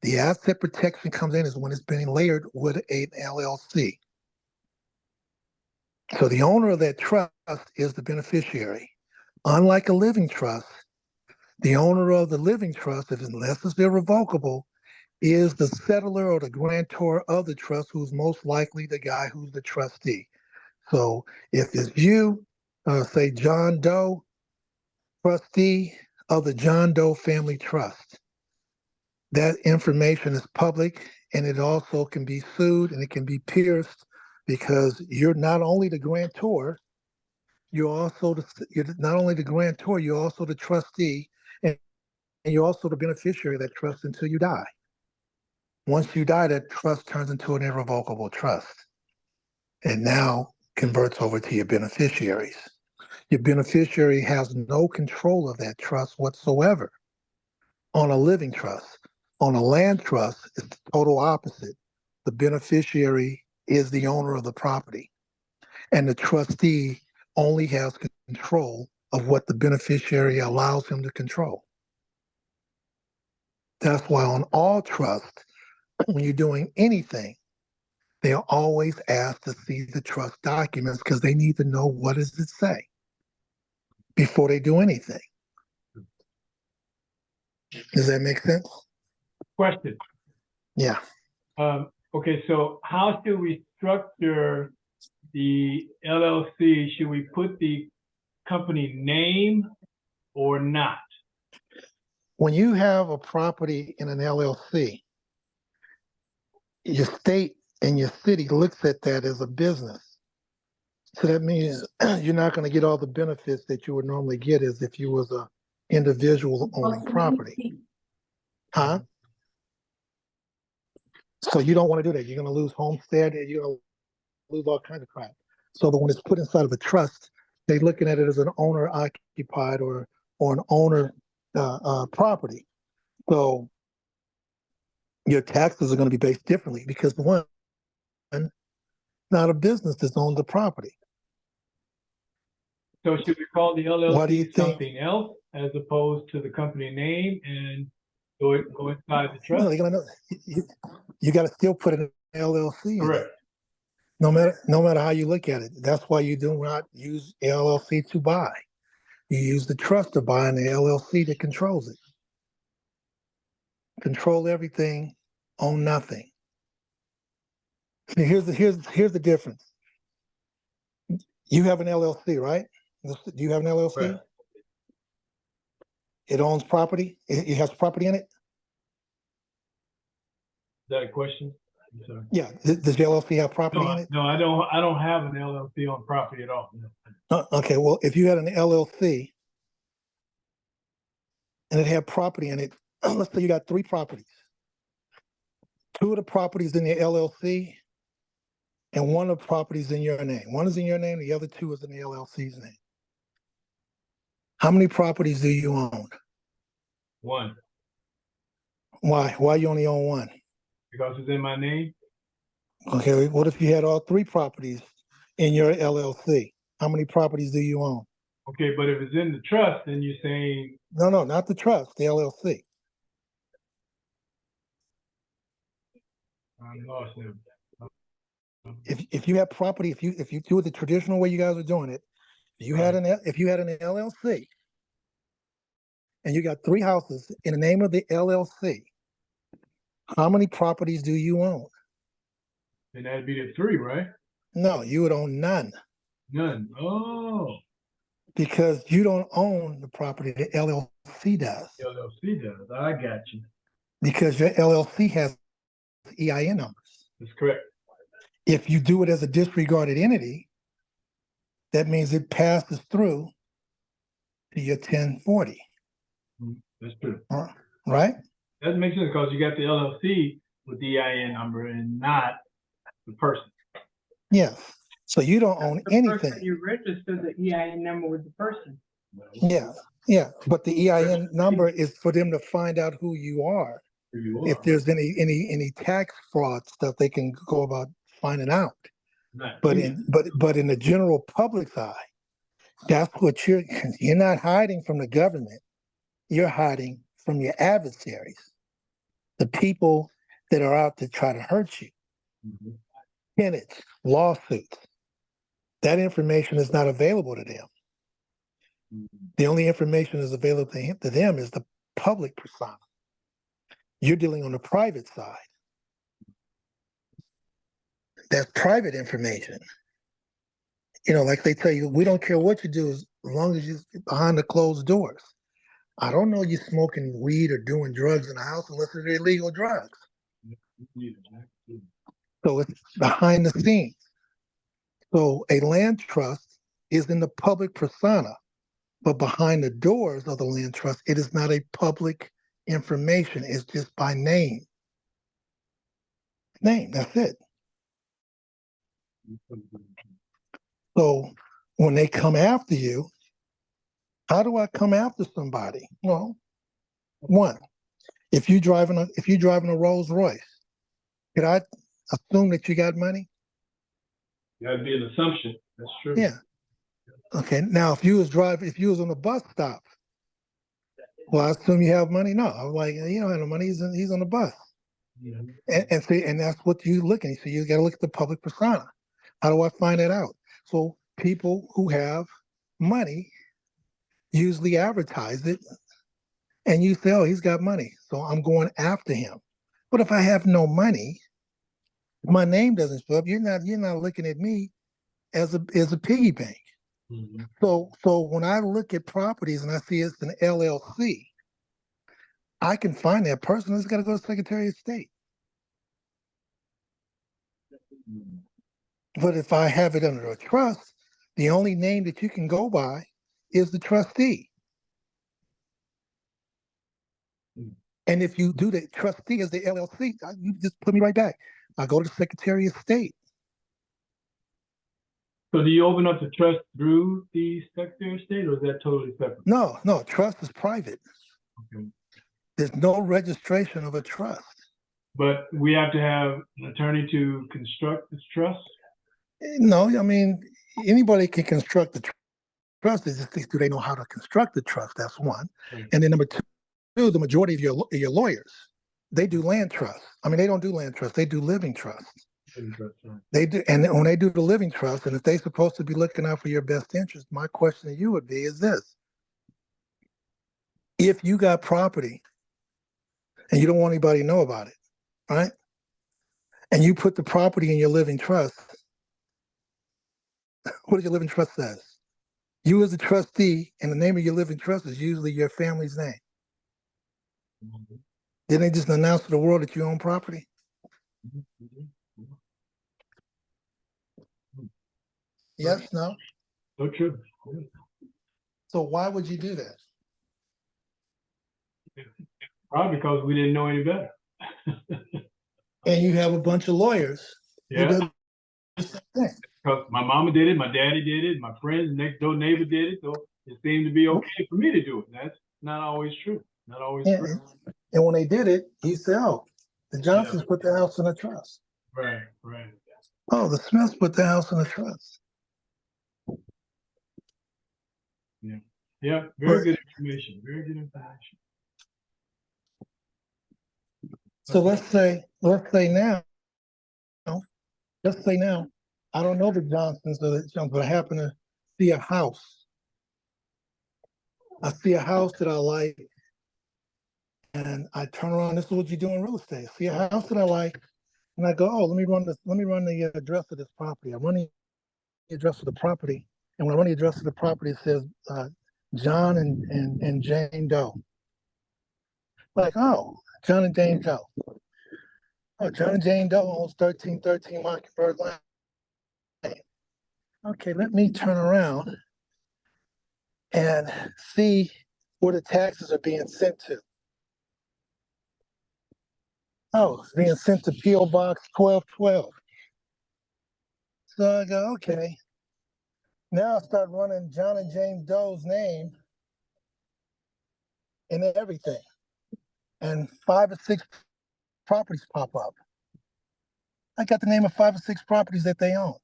The asset protection comes in is when it's being layered with an LLC. So the owner of that trust is the beneficiary. Unlike a living trust, the owner of the living trust, unless it's irrevocable, is the settlor or the grantor of the trust, who's most likely the guy who's the trustee. So if it's you, say John Doe, trustee of the John Doe Family Trust, that information is public, and it also can be sued and it can be pierced because you're not only the grantor, you're not only the grantor, you're also the trustee, and you're also the beneficiary of that trust until you die. Once you die, that trust turns into an irrevocable trust and now converts over to your beneficiaries. Your beneficiary has no control of that trust whatsoever. On a living trust, on a land trust, it's the total opposite. The beneficiary is the owner of the property, and the trustee only has control of what the beneficiary allows him to control. That's why on all trusts, when you're doing anything, they're always asked to see the trust documents because they need to know what does it say before they do anything. Does that make sense? Question. Yeah. Okay, so how should we structure the LLC? Should we put the company name or not? When you have a property in an LLC, your state and your city looks at that as a business. So that means you're not going to get all the benefits that you would normally get as if you was a individual owning property. Huh? So you don't want to do that. You're going to lose homestead, and you're going to lose all kinds of crap. So that when it's put inside of a trust, they're looking at it as an owner occupied or an owner property. So your taxes are going to be based differently because one, not a business that owns the property. So should we call the What do you LLC think? something else as opposed to the company name and go inside the trust? No, you got to still put an LLC in it. Correct. No matter how you look at it. That's why you do not use LLC to buy. You use the trust to buy and the LLC that controls it. Control everything, own nothing. See, here's the difference. You have an LLC, right? Do you have an LLC? Right. It owns property. It has property in it. Is that a question? I'm sorry. Yeah. Does the LLC have property in it? No, I don't have an LLC on property at all. No. Okay. Well, if you had an LLC and it had property in it, let's say you got 3 properties. 2 of the properties in the LLC and 1 of the properties in your name. 1 is in your name, the other 2 is in the LLC's name. How many properties do you own? 1. Why? Why you only own 1? Because it's in my name. Okay, what if you had all 3 properties in your LLC? How many properties do you own? Okay, but if it's in the trust, then you're saying No, not the trust, the LLC. I'm lost now. If you have property, if you do it the traditional way you guys are doing it, if you had an LLC and you got 3 houses in the name of the LLC, how many properties do you own? Then that'd be the 3, right? No, you would own none. None. Oh. Because you don't own the property, the LLC does. LLC does. I got you. Because your LLC has EIN numbers. That's correct. If you do it as a disregarded entity, that means it passes through to your 1040. That's true. Right? That makes sense because you got the LLC with the EIN number and not the person. Yes. So you don't own The person anything. you register the EIN number with the person. Yeah, yeah. But the EIN number is for them to find out who you are. If there's any tax fraud stuff, they can go about finding out. But in the general public's eye, that's what you're not hiding from the government. You're hiding from your adversaries, the people that are out to try to hurt you. Tenants, lawsuits. That information is not available to them. The only information is available to them is the public persona. You're dealing on the private side. That's private information. You know, like they tell you, we don't care what you do as long as you're behind the closed doors. I don't know you smoking weed or doing drugs in the house unless it's illegal drugs. So it's behind the scenes. So a land trust is in the public persona, but behind the doors of the land trust, it is not a public information. It's just by name. Name, that's it. So when they come after you, how do I come after somebody? Well, one, if you're driving a Rolls Royce, could I assume that you got money? That'd be an assumption. That's true. Yeah. Okay. Now, if you was on a bus stop, well, I assume you have money. No, I was like, you don't have no money. He's on the bus. Yeah. And that's what you looking. So you got to look at the public persona. How do I find that out? So people who have money usually advertise it, and you say, oh, he's got money, so I'm going after him. But if I have no money, my name doesn't show up. You're not looking at me as a piggy bank. Mm-hmm. So when I look at properties and I see it's an LLC, I can find that person. It's got to go to Secretary of State. But if I have it under a trust, the only name that you can go by is the trustee. And if you do the trustee as the LLC, you just put me right back. I go to the Secretary of State. So do you open up the trust through the Secretary of State, or is that totally separate? No, trust is private. Okay. There's no registration of a trust. But we have to have an attorney to construct this trust? No, I mean, anybody can construct the trust. It's just, do they know how to construct the trust? That's one. Right. And then number two, the majority of your lawyers, they do land trust. I mean, they don't do land trust. They do living trust. They do, and when they do the living trust, and if they're supposed to be looking out for your best interest, my question to you would be is this: if you got property and you don't want anybody to know about it, right? And you put the property in your living trust, what does your living trust says? You as a trustee, and the name of your living trust is usually your family's name. Mm-hmm. Didn't they just announce to the world that you own property? Mm-hmm. Yes, no? So true. So why would you do that? Probably because we didn't know any better. And you have a bunch of lawyers. Yeah. Because my mama did it, my daddy did it, my friends, next door neighbor did it, so it seemed to be okay for me to do it. That's not always true. Not always true. And when they did it, he said, oh, the Johnsons put the house in a trust. Right. Oh, the Smiths put the house in a trust. Yeah. Very good information. Very good information. So let's say now, I don't know the Johnsons or the Johnsons, but I happen to see a house. I see a house that I like, and I turn around. This is what you do in real estate. I see a house that I like, and I go, oh, let me run the address of this property. I run the address of the property, and when I run the address of the property, it says John and Jane Doe. Like, oh, John and Jane Doe. Oh, John and Jane Doe owns 1313 Mockingbird Lane. Okay, let me turn around and see where the taxes are being sent to. Oh, it's being sent to P.O. Box 1212. So I go, okay. Now I start running John and James Doe's name and everything. And 5 or 6 properties pop up. I got the name of 5 or 6 properties that they own.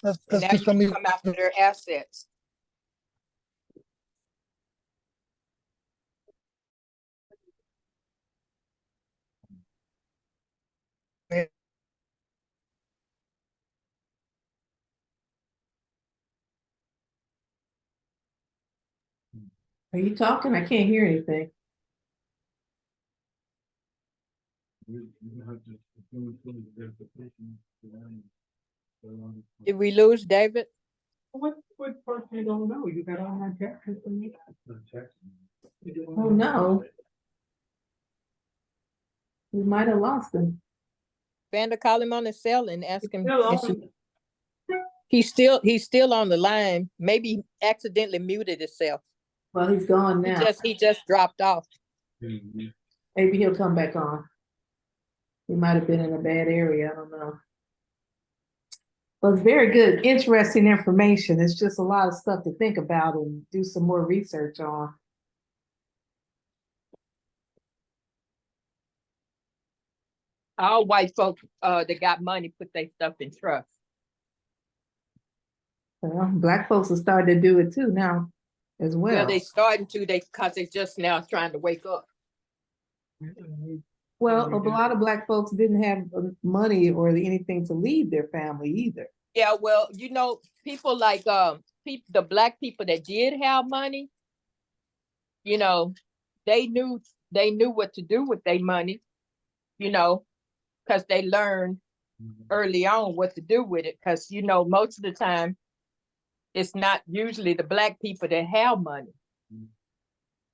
And Let's now do you can something. come after their assets. Are you talking? I can't hear anything. Did we lose David? What part you don't know? You got all my text information? Oh, no. We might have lost him. Vanda, call him on his cell and ask him. Still if on. He's still on the line. Maybe he accidentally muted himself. Well, he's gone now. He just dropped off. Maybe he'll come back on. He might have been in a bad area. I don't know. Well, it's very good, interesting information. It's just a lot of stuff to think about and do some more research on. All white folks that got money put their stuff in trust. Well, Black folks are starting to do it too now as well. Well, they starting to, because they just now trying to wake up. Well, a lot of Black folks didn't have money or anything to leave their family either. Yeah, well, people like the Black people that did have money, they knew what to do with their money, because they learned early on what to do with it. Because most of the time, it's not usually the Black people that have money,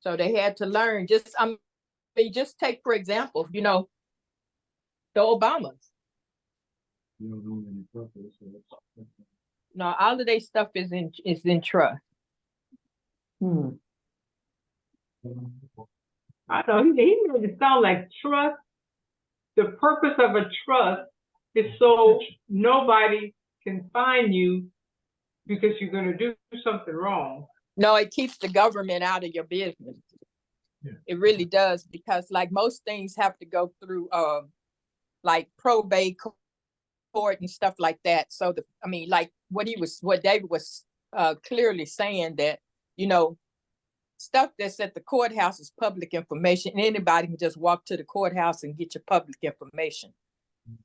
so they had to learn. Just take for example, the Obamas. No, all of their stuff is in trust. I know he made it sound like trust. The purpose of a trust is so nobody can find you because you're going to do something wrong. No, it keeps the government out of your business. Yeah. It really does, because like most things have to go through like probate court and stuff like that. So like what David was clearly saying, that stuff that's at the courthouse is public information. Anybody can just walk to the courthouse and get your public information.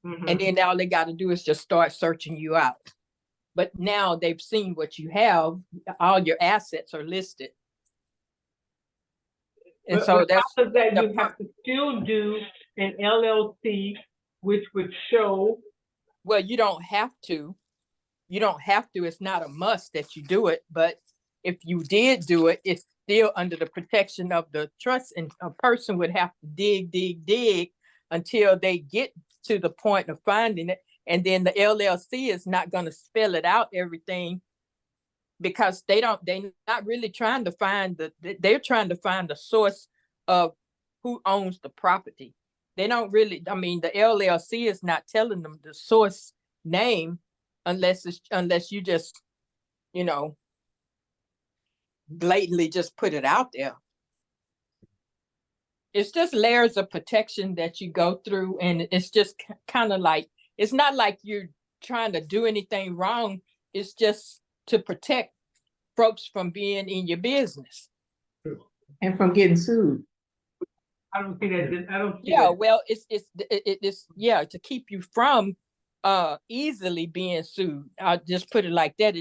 Mm-hmm. And then all they got to do is just start searching you out. But now they've seen what you have, all your assets are listed. And but so that's that you have to still do an LLC, which would show. Well, you don't have to. It's not a must that you do it. But if you did do it, it's still under the protection of the trust, and a person would have to dig until they get to the point of finding it. And then the LLC is not going to spell it out everything, because they're not really trying to find they're trying to find the source of who owns the property. They don't really, the LLC is not telling them the source name unless you just, blatantly just put it out there. It's just layers of protection that you go through, and it's just kind of like, it's not like you're trying to do anything wrong. It's just to protect folks from being in your business. And from getting sued. I don't see that. I don't see that. Well, it's to keep you from easily being sued. I'll just put it like that.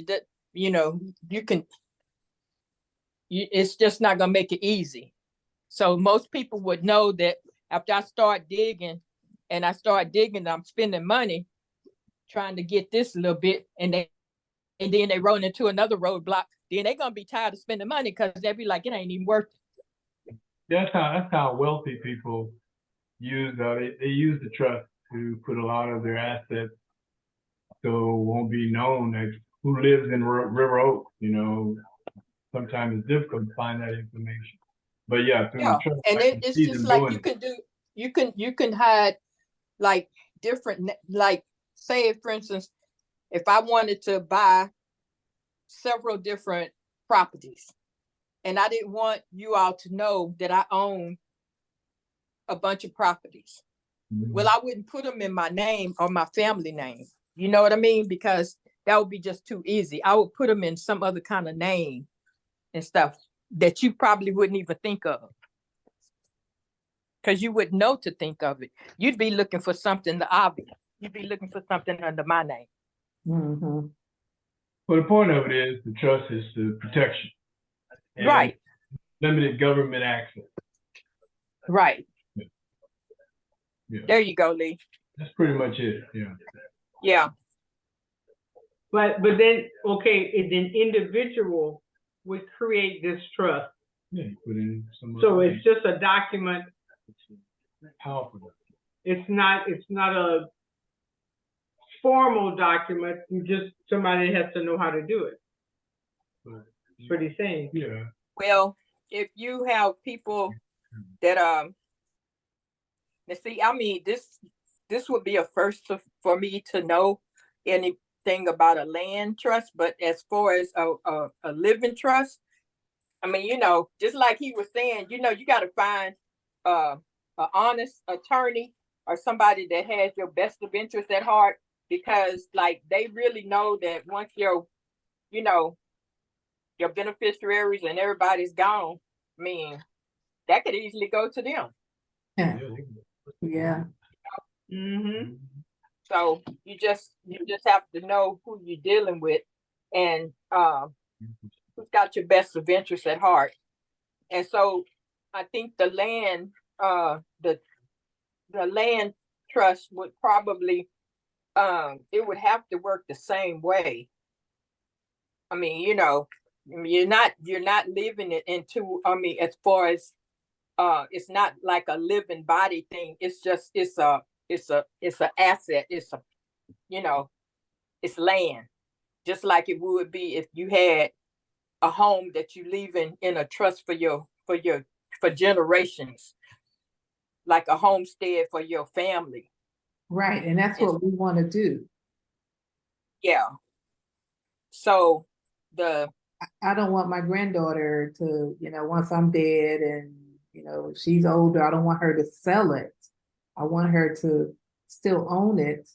It's just not gonna make it easy. So most people would know that after I start digging, I'm spending money trying to get this a little bit, and then they run into another roadblock. Then they're gonna be tired of spending money, because they'll be like, it ain't even worth it. That's how wealthy people use they use the trust to put a lot of their assets, so it won't be known that who lives in River Oak. Sometimes it's difficult to find that information. But yeah, through the trust, and it's just like you can hide, like different, like say for instance, if I wanted to buy several different properties and I didn't want you all to know that I own a bunch of properties. Well, I wouldn't put them in my name or my family name. You know what I mean? Because that would be just too easy. I would put them in some other kind of name and stuff that you probably wouldn't even think of. Because you wouldn't know to think of it. You'd be looking for something the obvious. You'd be looking for something under my name. Mm-hmm. Well, the point of it is the trust is the protection. And right. Limited government access. Right. Yeah. Yeah. There you go, Lee. That's pretty much it. Yeah. Yeah. But then, okay, an individual would create this trust. Yeah, you put in some. So it's just a document. Powerful. It's not a formal document. Somebody has to know how to do it. That's what he's saying. Yeah. Well, if you have people that let's see, I mean, this would be a first for me to know anything about a land trust, but as far as a living trust, I mean, you know, just like he was saying, you know, you got to find an honest attorney or somebody that has your best of interest at heart, because like they really know that once your beneficiaries and everybody's gone, I mean, that could easily go to them. Yeah. Mm-hmm. So you just have to know who you're dealing with and who's got your best of interest at heart. And so I think the land the land trust would probably it would have to work the same way. I mean, you know, you're not living it into, I mean, as far as it's not like a living body thing. It's just it's an asset. It's a, you know, it's land, just like it would be if you had a home that you leave in a trust for generations, like a homestead for your family. Right, and that's what we want to do. Yeah. So I don't want my granddaughter to, you know, once I'm dead and, you know, she's older, I don't want her to sell it. I want her to still own it.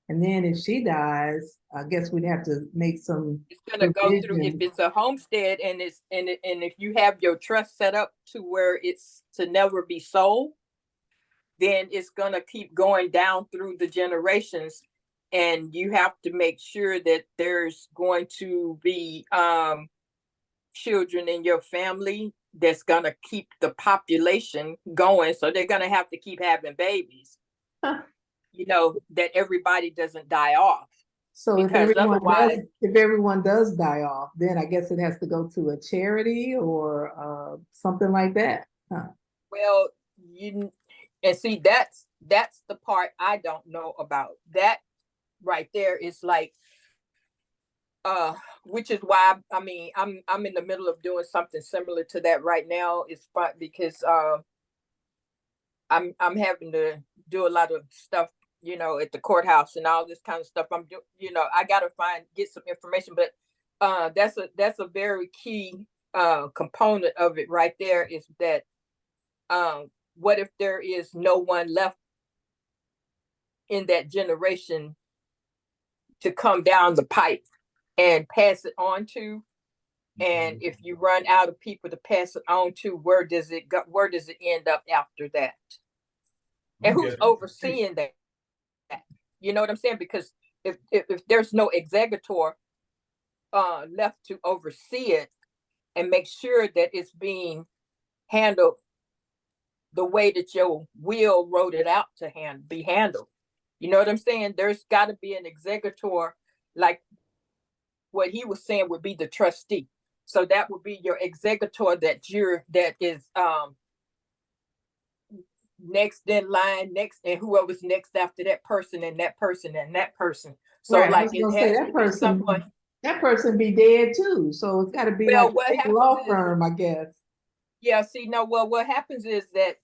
And then if she dies, I guess we'd have to make some. It's gonna go through, if it's a homestead and if you have your trust set up to where it's to never be sold, then it's gonna keep going down through the generations. And you have to make sure that there's going to be children in your family that's gonna keep the population going. So they're gonna have to keep having babies. You know, that everybody doesn't die off. So if if everyone does die off, then I guess it has to go to a charity or something like that. Huh? Well, and see, that's the part I don't know about. That right there is like which is why I mean I'm in the middle of doing something similar to that right now. It's fun because I'm having to do a lot of stuff, you know, at the courthouse and all this kind of stuff. I'm doing, you know, I gotta get some information, but that's a very key component of it right there, is that what if there is no one left in that generation to come down the pipe and pass it on to? And if you run out of people to pass it on to, where does it go? Where does it end up after that? And who's overseeing that? You know what I'm saying? Because if there's no executor left to oversee it and make sure that it's being handled the way that your will wrote it out to be handled. You know what I'm saying? There's got to be an executor, like what he was saying would be the trustee. So that would be your executor that is next in line, next, and whoever's next after that person and that person and that person. So right, like it has to be someone. That person be dead too. So it's got to be like a law firm, I guess. Yeah, see, no, well, what happens is that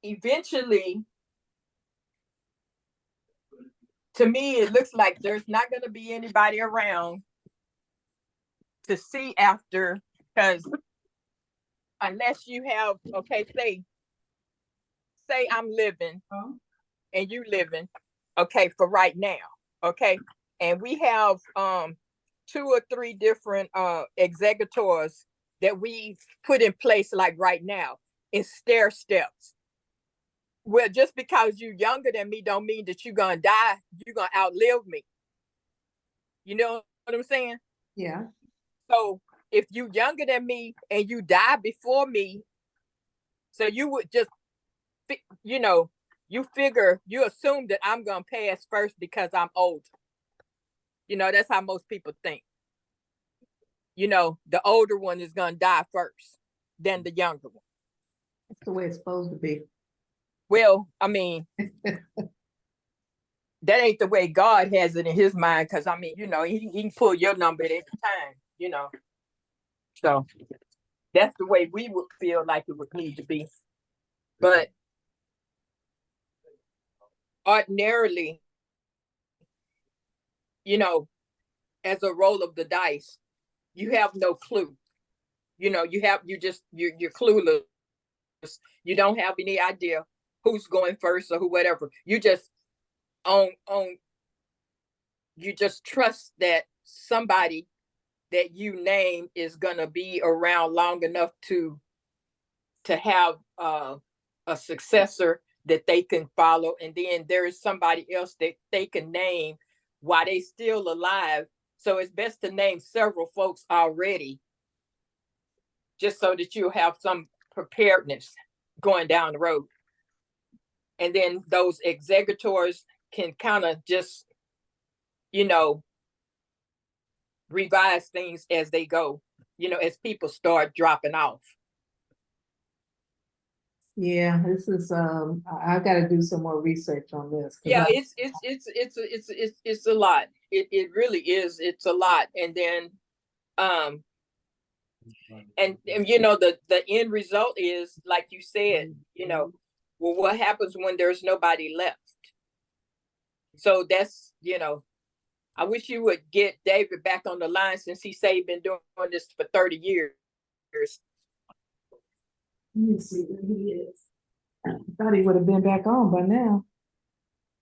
eventually to me, it looks like there's not going to be anybody around to see after, because unless you have, okay, say I'm living and you living, okay, for right now, okay, and we have 2 or 3 different executors that we put in place like right now in stair steps. Well, just because you're younger than me don't mean that you're gonna die, you're gonna outlive me. You know what I'm saying? Yeah. So if you're younger than me and you die before me, so you would just, you know, you assume that I'm gonna pass first because I'm older. You know, that's how most people think. You know, the older one is gonna die first than the younger one. That's the way it's supposed to be. Well, I mean, that ain't the way God has it in his mind, because I mean, you know, he can pull your number at any time, you know. So that's the way we would feel like it would need to be. But ordinarily, you know, as a roll of the dice, you have no clue. You know, you're clueless. You don't have any idea who's going first or who, whatever. You just you just trust that somebody that you name is gonna be around long enough to have a successor that they can follow, and then there is somebody else that they can name while they still alive. So it's best to name several folks already, just so that you'll have some preparedness going down the road. And then those executors can kind of just, you know, revise things as they go, you know, as people start dropping off. Yeah, this is I've got to do some more research on this. Yeah, it's a lot. It really is. It's a lot. And then and you know, the end result is, like you said, you know, well, what happens when there's nobody left? So that's, you know, I wish you would get David back on the line, since he said he's been doing this for 30 years. Let me see where he is. I thought he would have been back on by now.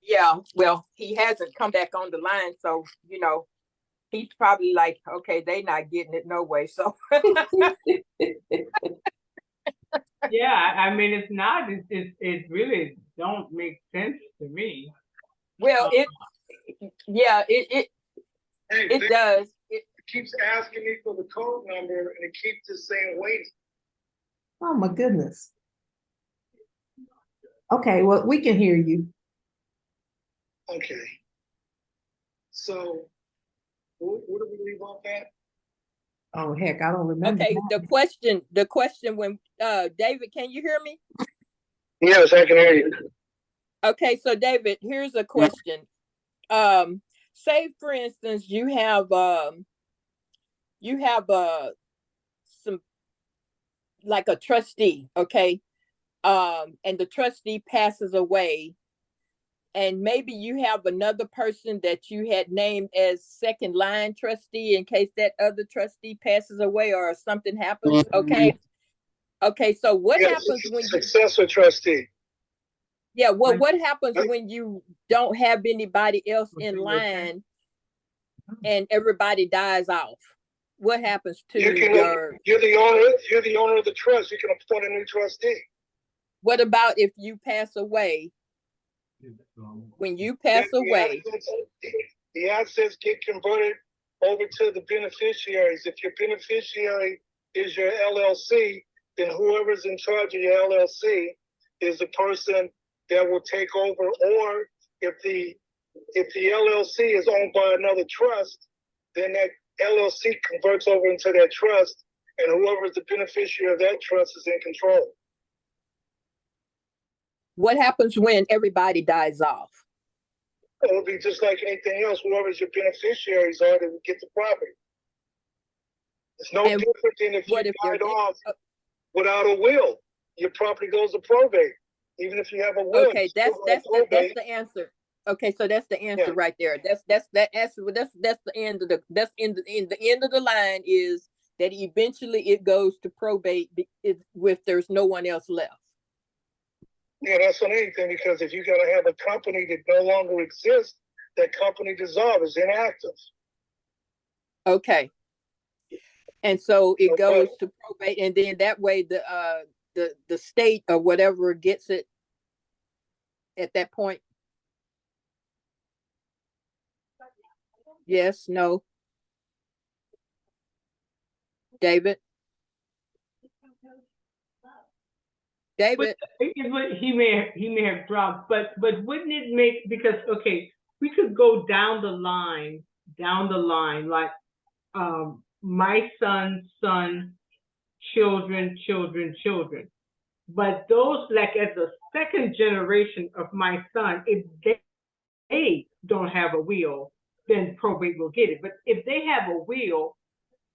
Yeah, well, he hasn't come back on the line, so, you know, he's probably like, okay, they not getting it no way. So Yeah, I mean, it's not. It really don't make sense to me. well, it does. It keeps asking me for the code number, and it keeps just saying waiting. Oh my goodness. Okay, well, we can hear you. Okay. So, what do we leave off at? Oh heck, I don't remember. Okay, the question when David, can you hear me? Yes, I can hear you. Okay, so David, here's a question. Say for instance, you have some, like a trustee, okay? And the trustee passes away, and maybe you have another person that you had named as second line trustee in case that other trustee passes away or something happens, okay? Okay, so what happens when you successor trustee? Yeah, well, what happens when you don't have anybody else in line and everybody dies off? What happens to you're the owner of the trust. You can appoint a new trustee. What about if you pass away? When you pass away, the assets get converted over to the beneficiaries. If your beneficiary is your LLC, then whoever's in charge of your LLC is the person that will take over. Or if the LLC is owned by another trust, then that LLC converts over into that trust, and whoever is the beneficiary of that trust is in control. What happens when everybody dies off? It'll be just like anything else. Whoever's your beneficiaries are, they will get the property. It's no different than if you died off without a will. Your property goes to probate. Even if you have a will. Okay, that's the answer. Okay, so that's the answer right there. That's the end of the end of the line is that eventually it goes to probate if there's no one else left. Yeah, that's on anything, because if you're gonna have a company that no longer exists, that company dissolves, is inactive. Okay. And so it goes to probate, and then that way the state or whatever gets it at that point. Yes, no. David? David? He may have dropped, but wouldn't it make, because okay, we could go down the line, like my son's son, children. But those, like, as the second generation of my son, if they don't have a will, then probate will get it. But if they have a will,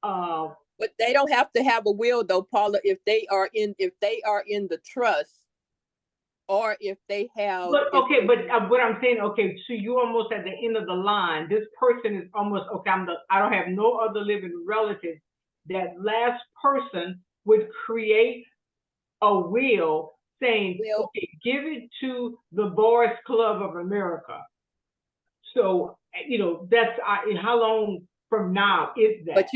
but they don't have to have a will though, Paula, if they are in the trust, or if they have. But okay, but what I'm saying, okay, so you almost at the end of the line. This person is almost okay. I don't have no other living relatives. That last person would create a will saying, okay, give it to the Boys Club of America. So that's how long from now is that? But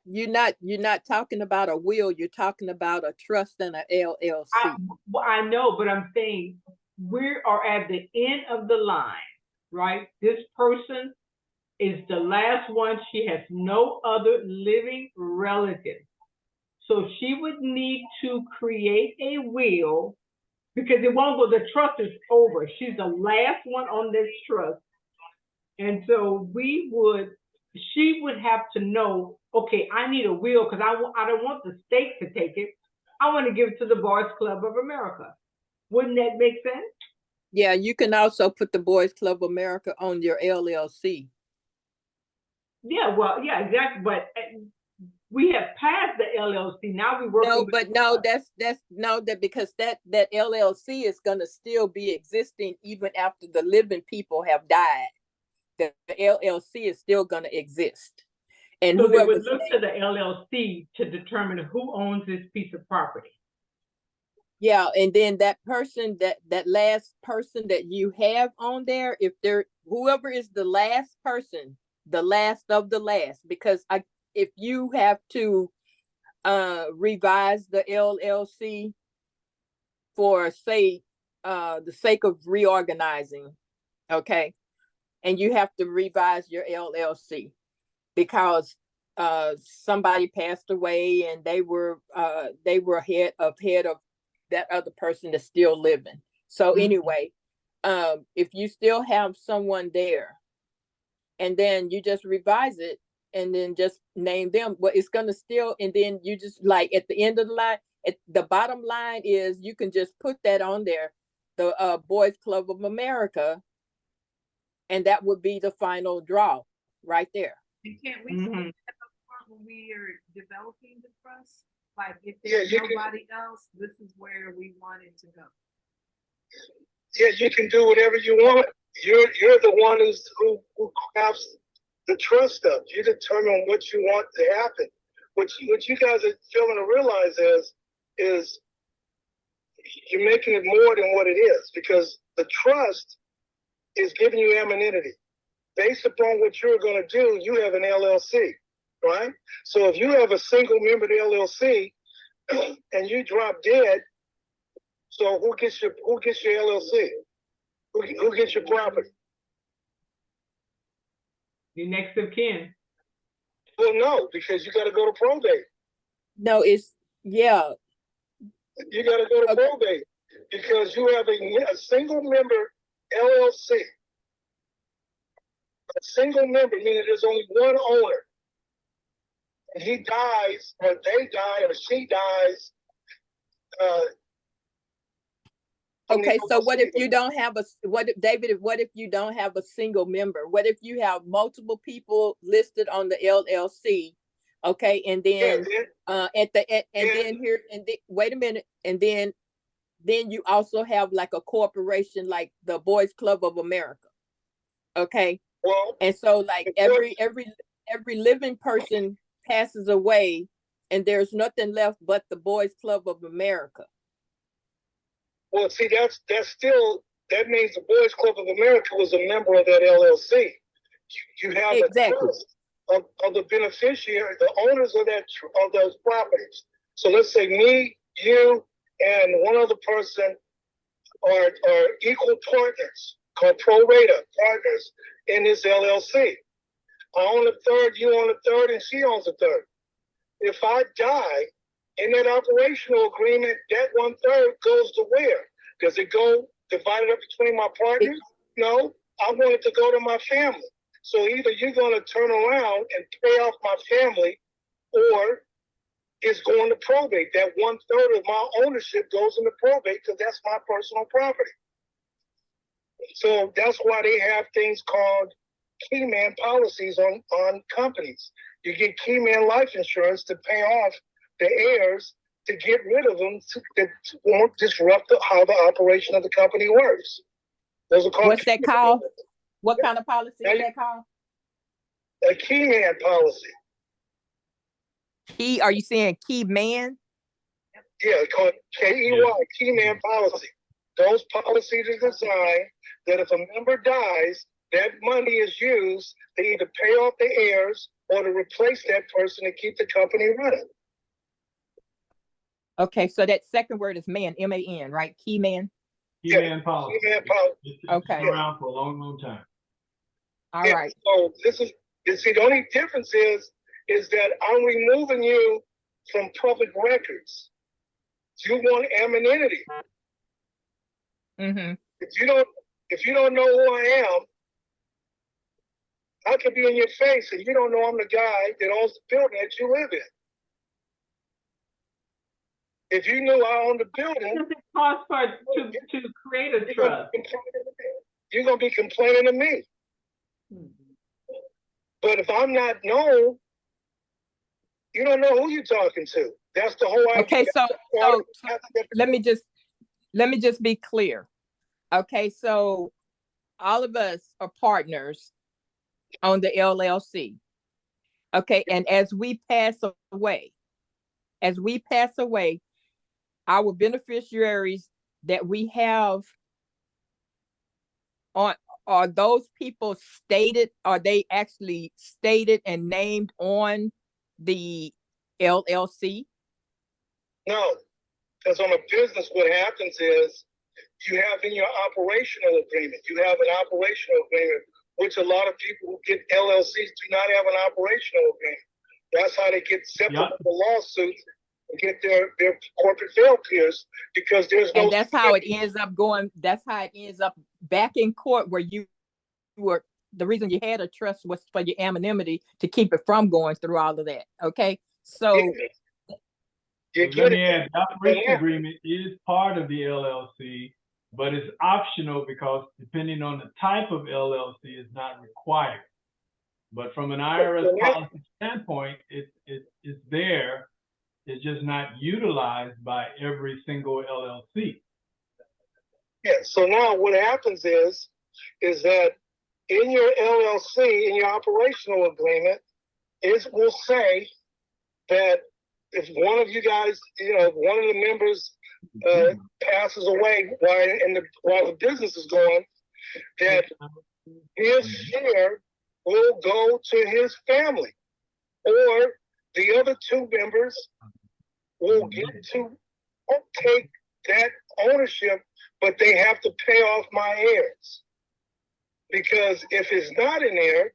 you're not talking about a will. You're talking about a trust and a LLC. I know, but I'm saying we are at the end of the line, right? This person is the last one. She has no other living relatives. So she would need to create a will, because it won't go, the trust is over. She's the last one on this trust. And so she would have to know, okay, I need a will because I don't want the state to take it. I want to give it to the Boys Club of America. Wouldn't that make sense? Yeah, you can also put the Boys Club of America on your LLC. Yeah, well, yeah, exactly. But we have passed the LLC. Now we work. No, but no, because that LLC is going to still be existing even after the living people have died. The LLC is still going to exist. And so they would look to the LLC to determine who owns this piece of property. Yeah, and then that person, that last person that you have on there, whoever is the last person, the last of the last, because if you have to revise the LLC for, say, the sake of reorganizing, okay, and you have to revise your LLC because somebody passed away and they were head of that other person that's still living. So anyway, if you still have someone there, and then you just revise it and then just name them, well, it's gonna still, and then you just, like, at the end of the line, at the bottom line is you can just put that on there, the Boys Club of America, and that would be the final draw right there. And can't we say that when we are developing the trust? Like, if there's nobody else, this is where we want it to go. Yeah, you can do whatever you want. You're the one who crafts the trust stuff. You determine what you want to happen. What you guys are failing to realize is you're making it more than what it is, because the trust is giving you anonymity. Based upon what you're going to do, you have an LLC, right? So if you have a single member LLC and you drop dead, so who gets your LLC? Who gets your property? Your next of kin. Well, no, because you got to go to probate. No, yeah. You got to go to probate because you have a single member LLC. A single member, meaning there's only one owner. And he dies, or they die, or she dies. Okay, so what if you don't have what if you don't have a single member? What if you have multiple people listed on the LLC? Okay, and then wait a minute, and then you also have like a corporation like the Boys Club of America. Okay. Well, And so like before- every living person passes away and there's nothing left but the Boys Club of America. well, see, that means the Boys Club of America was a member of that LLC. You have Exactly. a trust of the beneficiary, the owners of of those properties. So let's say me, you, and one other person are equal partners, called pro rata partners in this LLC. I own a third, you own a third, and she owns a third. If I die in that operational agreement, that 1/3 goes to where? Does it go divided up between my partners? No, I want it to go to my family. So either you're going to turn around and pay off my family, or it's going to probate. That 1/3 of my ownership goes into probate because that's my personal property. So that's why they have things called key man policies on companies. You get key man life insurance to pay off the heirs to get rid of them that won't disrupt how the operation of the company works. Those are called. What's that called? What kind of policy is that called? A key man policy. Key, are you saying key man? Yeah, it's called KEY, key man policy. Those policies are designed that if a member dies, that money is used to either pay off the heirs or to replace that person to keep the company running. Okay, so that second word is man, M-A-N, right? Key man. Key man policy. Key man policy. Okay. Been around for a long, long time. All right. So the only difference is that I'm removing you from public records. You want anonymity. Mm-hmm. If you don't know who I am, I could be in your face and you don't know I'm the guy that owns the building that you live in. If you knew I owned the building, What does it cost to create a trust? you're gonna be complaining to me. But if I'm not known, you don't know who you're talking to. That's the whole idea. Okay, so let me just be clear. Okay, so all of us are partners on the LLC. Okay, and as we pass away, our beneficiaries that we have on, are those people stated, are they actually stated and named on the LLC? No, because on a business, what happens is you have in your operational agreement, you have an operational agreement, which a lot of people who get LLCs do not have an operational agreement. That's how they get separate lawsuits and get their corporate veil pierced, because there's no. And that's how it ends up going. That's how it ends up back in court, where you were, the reason you had a trust was for your anonymity to keep it from going through all of that. Okay, so let me add, the operation agreement is part of the LLC, but it's optional because depending on the type of LLC, it's not required. But from an IRS policy standpoint, it's there. It's just not utilized by every single LLC. Yeah. So now what happens is that in your LLC, in your operational agreement, it will say that if one of you guys, one of the members passes away while the business is going, that his share will go to his family, or the other two members will get to take that ownership, but they have to pay off my heirs. Because if it's not in there,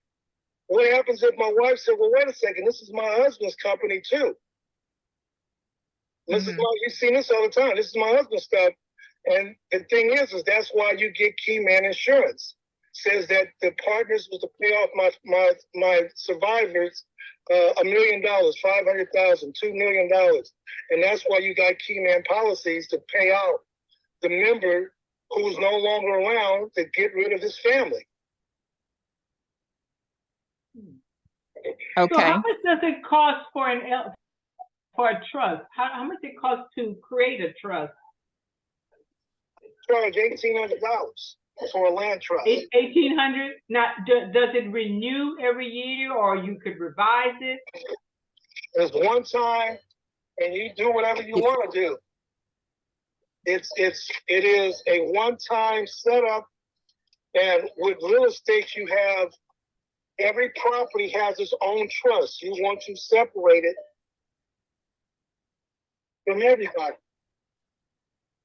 what happens if my wife said, well, wait a second, this is my husband's company too. This is you've seen this all the time. This is my husband's stuff. And the thing is that's why you get key man insurance. Says that the partners was to pay off my survivors $1 million, $500,000, $2 million. And that's why you got key man policies to pay out the member who's no longer around to get rid of his family. okay. So how much does it cost for a trust? How much it costs to create a trust? Charge $1,800. for a land trust. 1,800. Not does it renew every year, or you could revise it? It's one time, and you do whatever you want to do. It is a one-time setup, and with real estate, you have every property has its own trust. You want to separate it from everybody.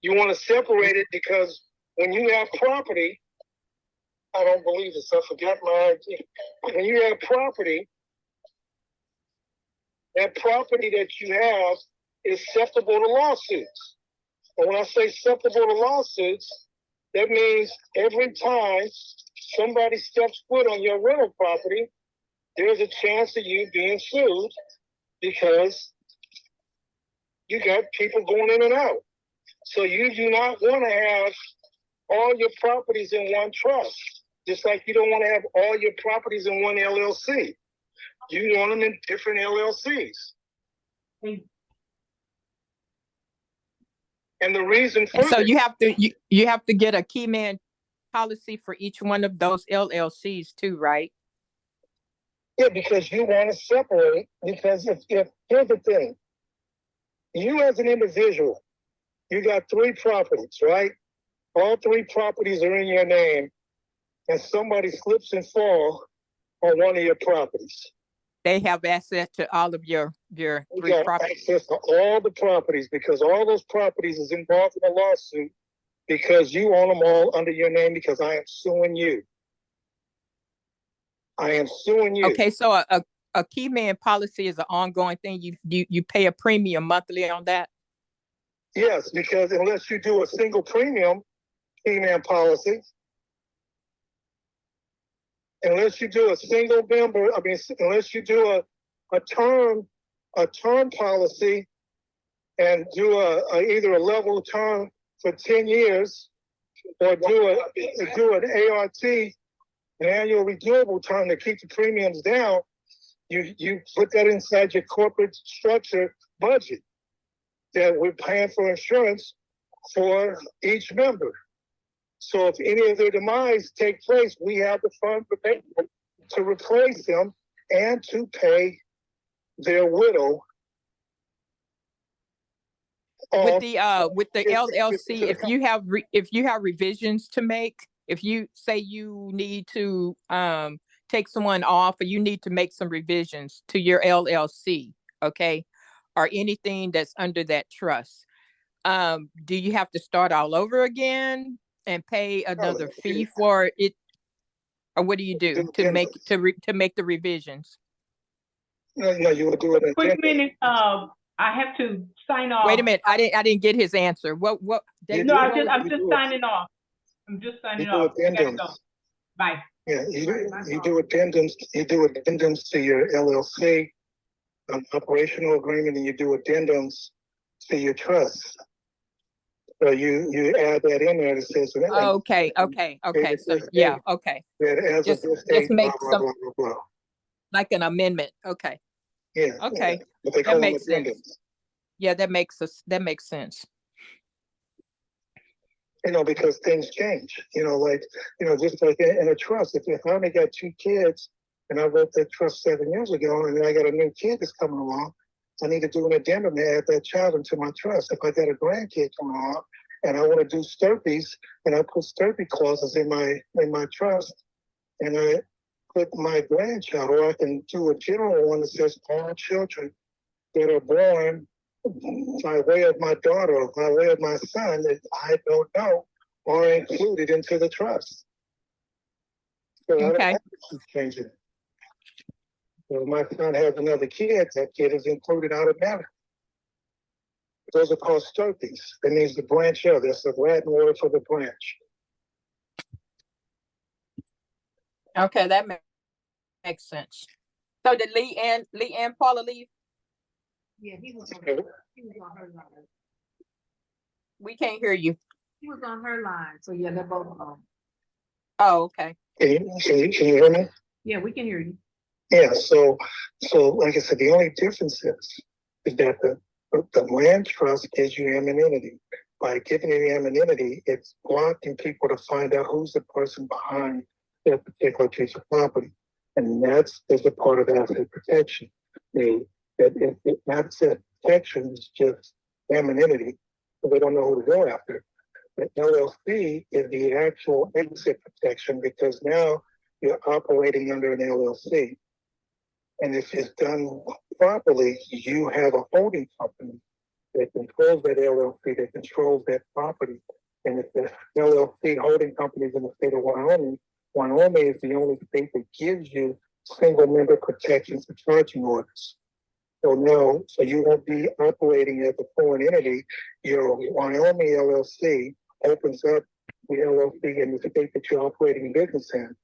You want to separate it because when you have property, I don't believe this. I forgot my idea. When you have property, that property that you have is susceptible to lawsuits. And when I say susceptible to lawsuits, that means every time somebody steps foot on your rental property, there's a chance of you being sued because you got people going in and out. So you do not want to have all your properties in one trust, just like you don't want to have all your properties in one LLC. You want them in different LLCs. And the reason for So you have to get a key man policy for each one of those LLCs too, right? Yeah, because you want to separate. Because if here's the thing, you as an individual, you got 3 properties, right? All 3 properties are in your name, and somebody slips and falls on one of your properties. They have access to all of your 3 properties. Access to all the properties because all those properties is involved in a lawsuit because you own them all under your name because I am suing you. I am suing you. Okay, so a key man policy is an ongoing thing. You pay a premium monthly on that? Yes, because unless you do a single premium key man policy, unless you do a single member, unless you do a term policy and do either a level term for 10 years or do an ART, an annual renewable term to keep the premiums down, you put that inside your corporate structure budget that we're paying for insurance for each member. So if any of their demise take place, we have the funds to replace them and to pay their widow. With the LLC, if you have revisions to make, if you say you need to take someone off or you need to make some revisions to your LLC, okay, or anything that's under that trust, do you have to start all over again and pay another fee for it, or what do you do to make the revisions? No, you would do it. Quick minute. I have to sign off. Wait a minute. I didn't get his answer. What? I'm just signing off. I'm just signing off. I gotta go. Bye. Yeah, you do addendums. You do addendums to your LLC, an operational agreement, and you do addendums to your trust. So you add that in there. That says. Okay. So yeah. Okay. Just make some like an amendment. Okay. Yeah. Okay. Yeah. That makes sense. Yeah, that makes sense. Because things change. Just like in a trust. If I only got 2 kids and I wrote that trust 7 years ago, and then I got a new kid that's coming along, I need to do an addendum to add that child into my trust. If I got a grandkid coming along and I want to do sturpies, and I put sturpy clauses in my trust, and I put my grandchild, or I can do a general one that says all children that are born by way of my daughter or by way of my son that I don't know are included into the trust. So okay. I change it. So if my son has another kid, that kid is included automatically. Those are called sturpies. That means the branch of. That's the Latin word for the branch. Okay, that makes sense. So did Lee and Paula leave? Yeah, he was on her line. We can't hear you. He was on her line, so yeah, they're both on. Oh, okay. Can you hear me? Yeah, we can hear you. Yeah, so like I said, the only difference is that the land trust gives you anonymity. by giving it anonymity, it's blocking people to find out who's the person behind that particular piece of property. And that's a part of asset protection. Asset protection is just anonymity, so they don't know who to go after. The LLC is the actual exit protection because now you're operating under an LLC. And if it's done properly, you have a holding company that controls that LLC, that controls that property. And if the LLC holding company is in the state of Wyoming, Wyoming is the only state that gives you single member protections for charging orders. So you won't be operating as a foreign entity. Your Wyoming LLC opens up the LLC in the state that you're operating business in.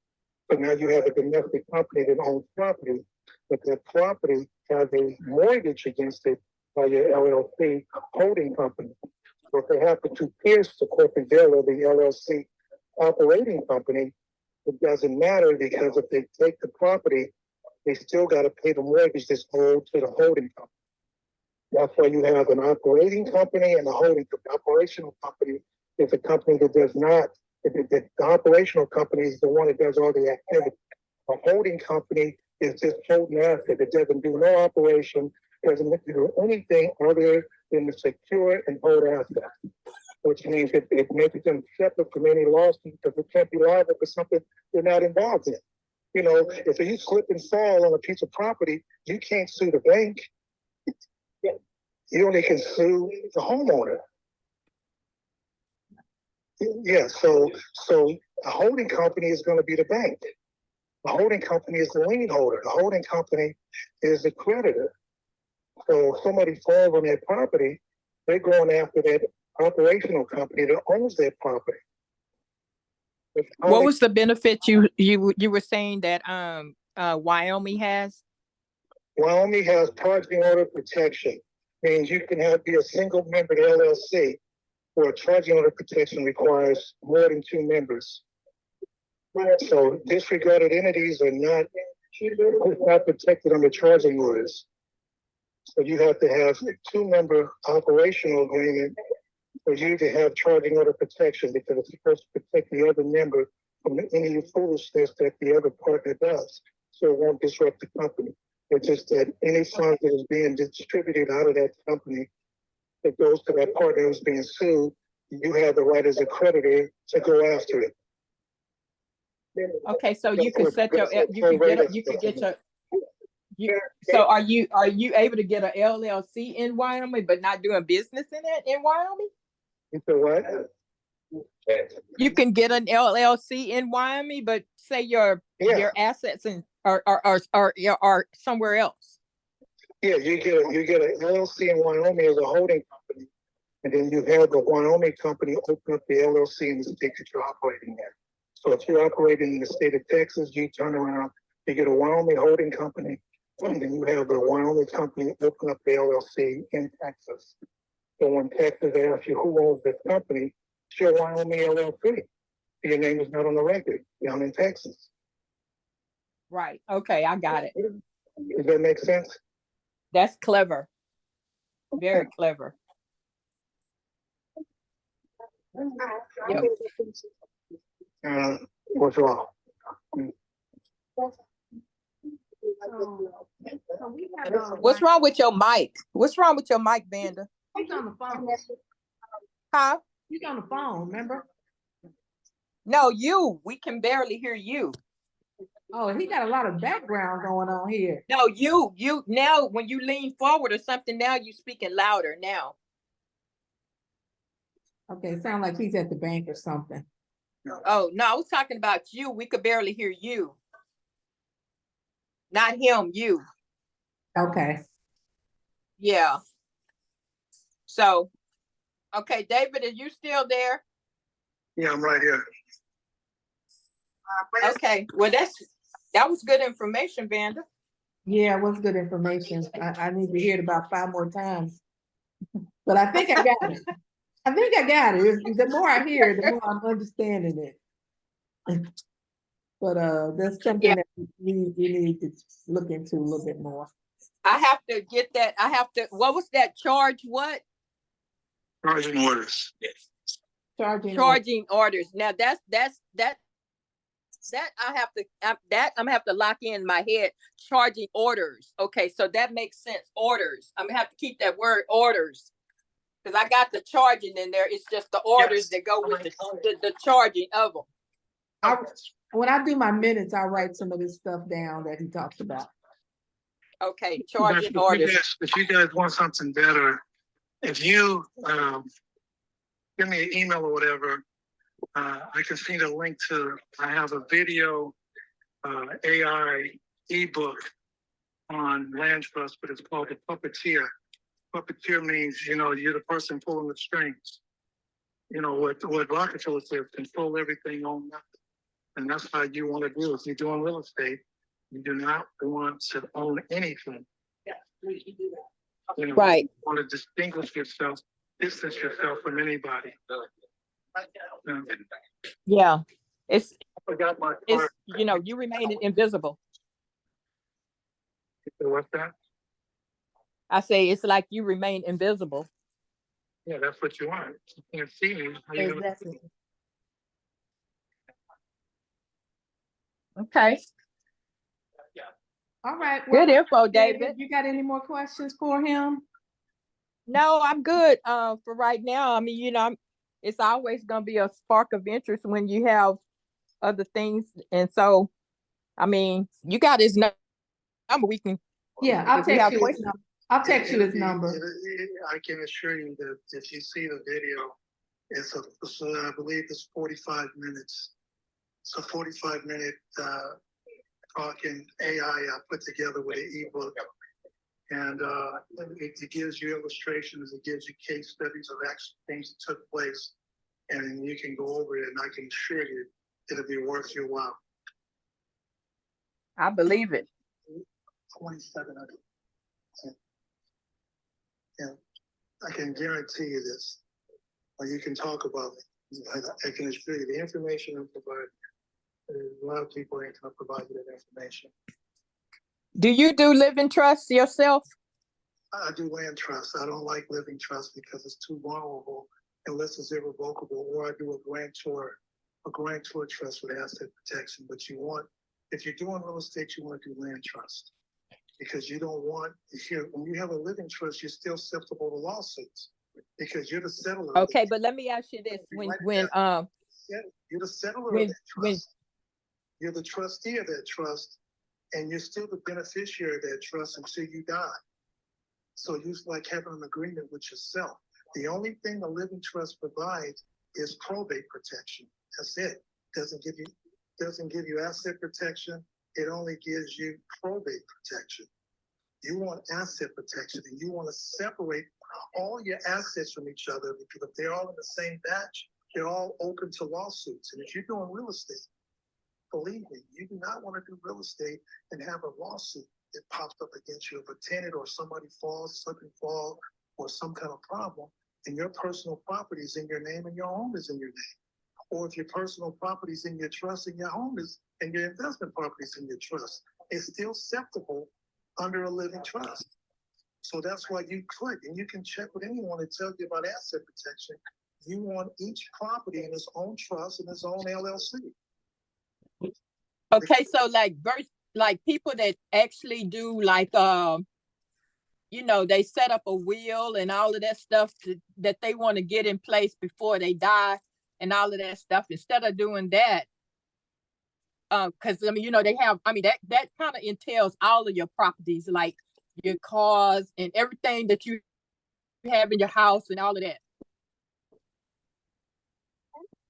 So now you have a domestic company that owns property, but that property has a mortgage against it by your LLC holding company. So if they happen to pierce the corporate veil of the LLC operating company, it doesn't matter because if they take the property, they still got to pay the mortgage that's owed to the holding company. That's why you have an operating company and a holding company. Operational company is a company that does not, the operational company is the one that does all the activity. A holding company is just holding asset. It doesn't do no operation, doesn't do anything other than to secure and hold assets, which means it makes them separate from any lawsuit because it can't be liable for something they're not involved in. You know, if you slip and fall on a piece of property, you can't sue the bank. You only can sue the homeowner. Yeah, so a holding company is going to be the bank. The holding company is the lien holder. The holding company is the creditor. So if somebody falls on that property, they're going after that operational company that owns that property. What was the benefit you were saying that Wyoming has? Wyoming has charging order protection. Means you can be a single member LLC, where a charging order protection requires more than 2 members. So disregarded entities are not protected under charging orders. So you have to have a 2-member operational agreement for you to have charging order protection because it's supposed to protect the other member from any foolishness that the other partner does. So it won't disrupt the company. It's just that any funds that is being distributed out of that company that goes to that partner who's being sued, you have the right as a creditor to go after it. Okay, so you can set your, so are you able to get an LLC in Wyoming, but not doing business in Wyoming? You said what? You can get an LLC in Wyoming, but say your assets are somewhere else. Yeah, you get an LLC in Wyoming as a holding company, and then you have the Wyoming company open up the LLC in the state that you're operating in. So if you're operating in the state of Texas, you turn around, you get a Wyoming holding company, and then you have the Wyoming company open up the LLC in Texas. So when Texas asks you who owns this company, it's your Wyoming LLC. Your name is not on the record down in Texas. Right. Okay, I got it. Does that make sense? That's clever. Very clever. Yep. What's wrong? What's wrong with your mic? What's wrong with your mic, Vanda? He's on the phone. Huh? He's on the phone, remember? No, we can barely hear you. Oh, he got a lot of background going on here. No, you now when you lean forward or something, now you speaking louder now. Okay, sound like he's at the bank or something. Oh, no, I was talking about you. We could barely hear you. Not him, you. Okay. Yeah. So, okay, David, are you still there? Yeah, I'm right here. Okay, well, that was good information, Vanda. Yeah, it was good information. I need to hear it about 5 more times. But I think I got it. I think I got it. The more I hear it, the more I'm understanding it. But that's something that you need to look into a little bit more. I have to get that. What was that charge? What? Charging orders. Charging orders. Now that I'm gonna have to lock in my head. Charging orders. Okay, so that makes sense. Orders. I'm gonna have to keep that word orders. Because I got the charging in there. It's just the orders that go with the charging of them. When I do my minutes, I write some of this stuff down that he talked about. Okay, charging orders. If you guys want something better, if you give me an email or whatever, I can send a link to, I have a video AI ebook on land trust, but it's called The Puppeteer. Puppeteer means, you know, you're the person pulling the strings. You know, what Rockefeller says, control everything, own nothing. And that's how you want to do it. If you're doing real estate, you do not want to own anything. Yeah, you do that. You know, Right. You want to distinguish yourself, distance yourself from anybody. Yeah. I forgot my card. You know, you remain invisible. What's that? I say it's like you remain invisible. Yeah, that's what you want. You can't see me. Exactly. Okay. All right. Good info, David. You got any more questions for him? No, I'm good for right now. I mean, you know, it's always going to be a spark of interest when you have other things. And so, I mean, you got his number. We can. Yeah, I'll text you his number. I'll text you his number. I can assure you that if you see the video, I believe it's 45 minutes. It's a 45-minute talking AI I put together with an ebook. And it gives you illustrations, it gives you case studies of actual things that took place. And you can go over it, and I can assure you it'll be worth your while. I believe it. 2700. Yeah, I can guarantee you this. Or you can talk about it. I can assure you the information I'm providing. A lot of people ain't going to provide you that information. Do you do living trust yourself? I do land trust. I don't like living trust because it's too vulnerable unless it's irrevocable, or I do a grantor trust with asset protection. But if you're doing real estate, you want to do land trust because you don't want, when you have a living trust, you're still susceptible to lawsuits because you're the settler. Okay, but let me ask you this: when you're the settler of that trust, you're the trustee of that trust, and you're still the beneficiary of that trust until you die. So you like having an agreement with yourself. The only thing a living trust provides is probate protection. That's it. Doesn't give you asset protection. It only gives you probate protection. You want asset protection, and you want to separate all your assets from each other because if they're all in the same batch, they're all open to lawsuits. And if you're doing real estate, believe me, you do not want to do real estate and have a lawsuit that pops up against you. If a tenant or somebody falls, or some kind of problem, and your personal property is in your name and your home is in your name. Or if your personal property is in your trust and your home is, and your investment property is in your trust, it's still acceptable under a living trust. So that's why you click, and you can check with anyone that tells you about asset protection. You want each property in its own trust and its own LLC. Okay, so like people that actually do like they set up a will and all of that stuff that they want to get in place before they die and all of that stuff. Instead of doing that, because they have. That kind of entails all of your properties, like your cars and everything that you have in your house and all of that.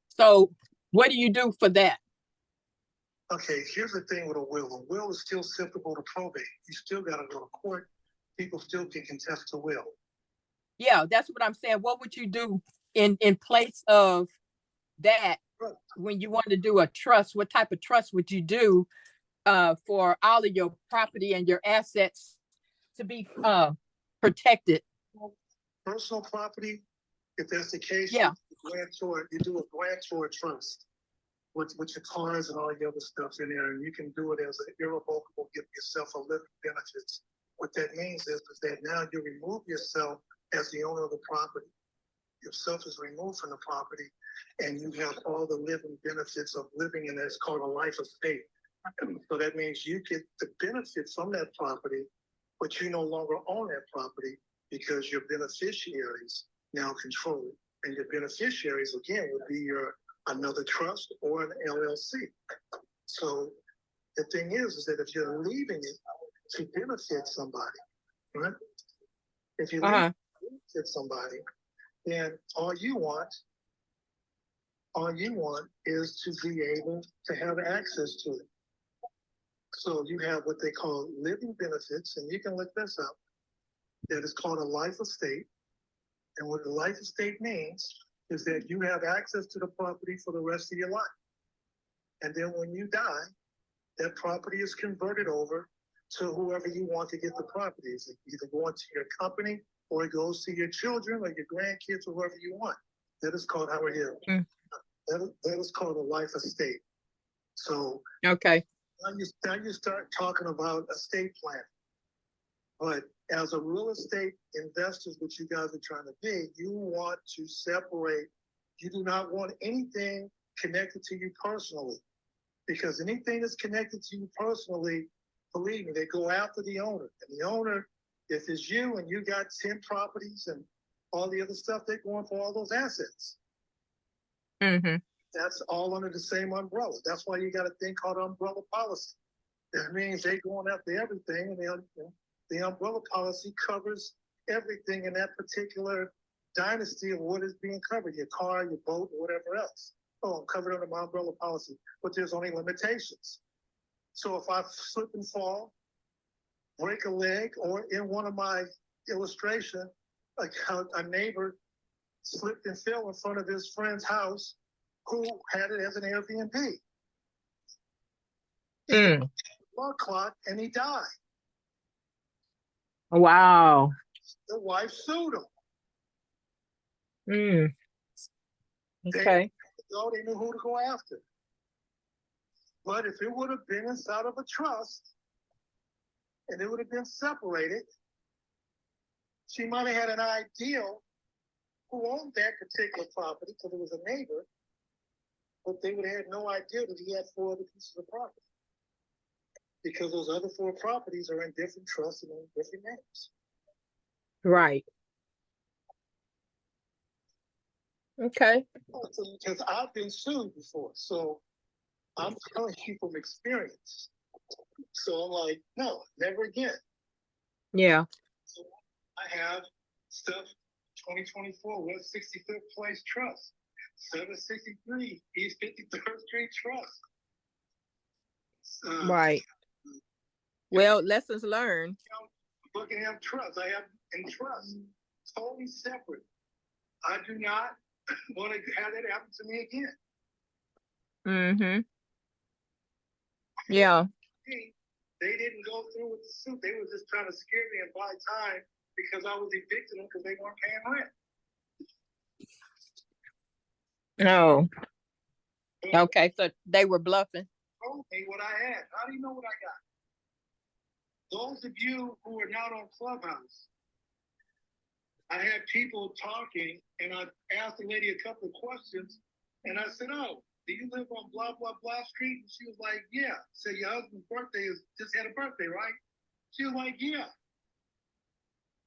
So, what do you do for that? Okay, here's the thing with a will. A will is still susceptible to probate. You still got to go to court. People still can contest the will. Yeah, that's what I'm saying. What would you do in place of that when you want to do a trust? What type of trust would you do for all of your property and your assets to be protected? Personal property, if that's the case, yeah. You do a grantor trust with your cars and all your other stuff in there, and you can do it as an irrevocable, give yourself a living benefits. What that means is that now you remove yourself as the owner of the property. yourself is removed from the property, and you have all the living benefits of living in it's called a life estate. So that means you get the benefits from that property, but you no longer own that property because your beneficiaries now control it. And your beneficiaries, again, would be another trust or an LLC. So the thing is that if you're leaving it to benefit somebody, right? If you leave it to benefit somebody, then all you want is to be able to have access to it. So you have what they call living benefits, and you can look this up. That is called a life estate. And what a life estate means is that you have access to the property for the rest of your life. And then when you die, that property is converted over to whoever you want to get the property. It's either going to your company, or it goes to your children or your grandkids, or whoever you want. That is called how it is. That is called a life estate. So Okay. now you start talking about estate planning. But as a real estate investors, what you guys are trying to be, you want to separate. You do not want anything connected to you personally, because anything that's connected to you personally, believe me, they go after the owner. And the owner, if it's you and you got 10 properties and all the other stuff, they're going for all those assets. Mm-hmm. That's all under the same umbrella. That's why you got a thing called umbrella policy. That means they're going after everything, and the umbrella policy covers everything in that particular dynasty of what is being covered, your car, your boat, or whatever else. Oh, I'm covered under my umbrella policy, but there's only limitations. So if I slip and fall, break a leg, or in one of my illustration, like how a neighbor slipped and fell in front of his friend's house who had it as an Airbnb. Mm. Blood clot, and he died. Wow. The wife sued him. Mm. Okay. They knew who to go after. But if it would have been inside of a trust and it would have been separated, she might have had an idea who owned that particular property because it was a neighbor, but they would have had no idea that he had 4 other pieces of property, because those other 4 properties are in different trusts and in different names. Right. Okay. Because I've been sued before, so I'm telling you from experience. So I'm like, no, never again. Yeah. So I have stuff 2024 West 65th Place Trust, 763 East 53rd Street Trust. Right. Well, lessons learned. Buckingham Trust, I have in trust, totally separate. I do not want to have that happen to me again. Mm-hmm. Yeah. They didn't go through with the suit. They were just trying to scare me and buy time because I was evicting them because they weren't paying rent. Oh. Okay, so they were bluffing. Told me what I had. How do you know what I got? Those of you who are not on Clubhouse, I had people talking, and I asked the lady a couple of questions, and I said, "Oh, do you live on blah, blah, blah street?" And she was like, "Yeah." I said, "Your husband's birthday just had a birthday, right?" She was like, "Yeah."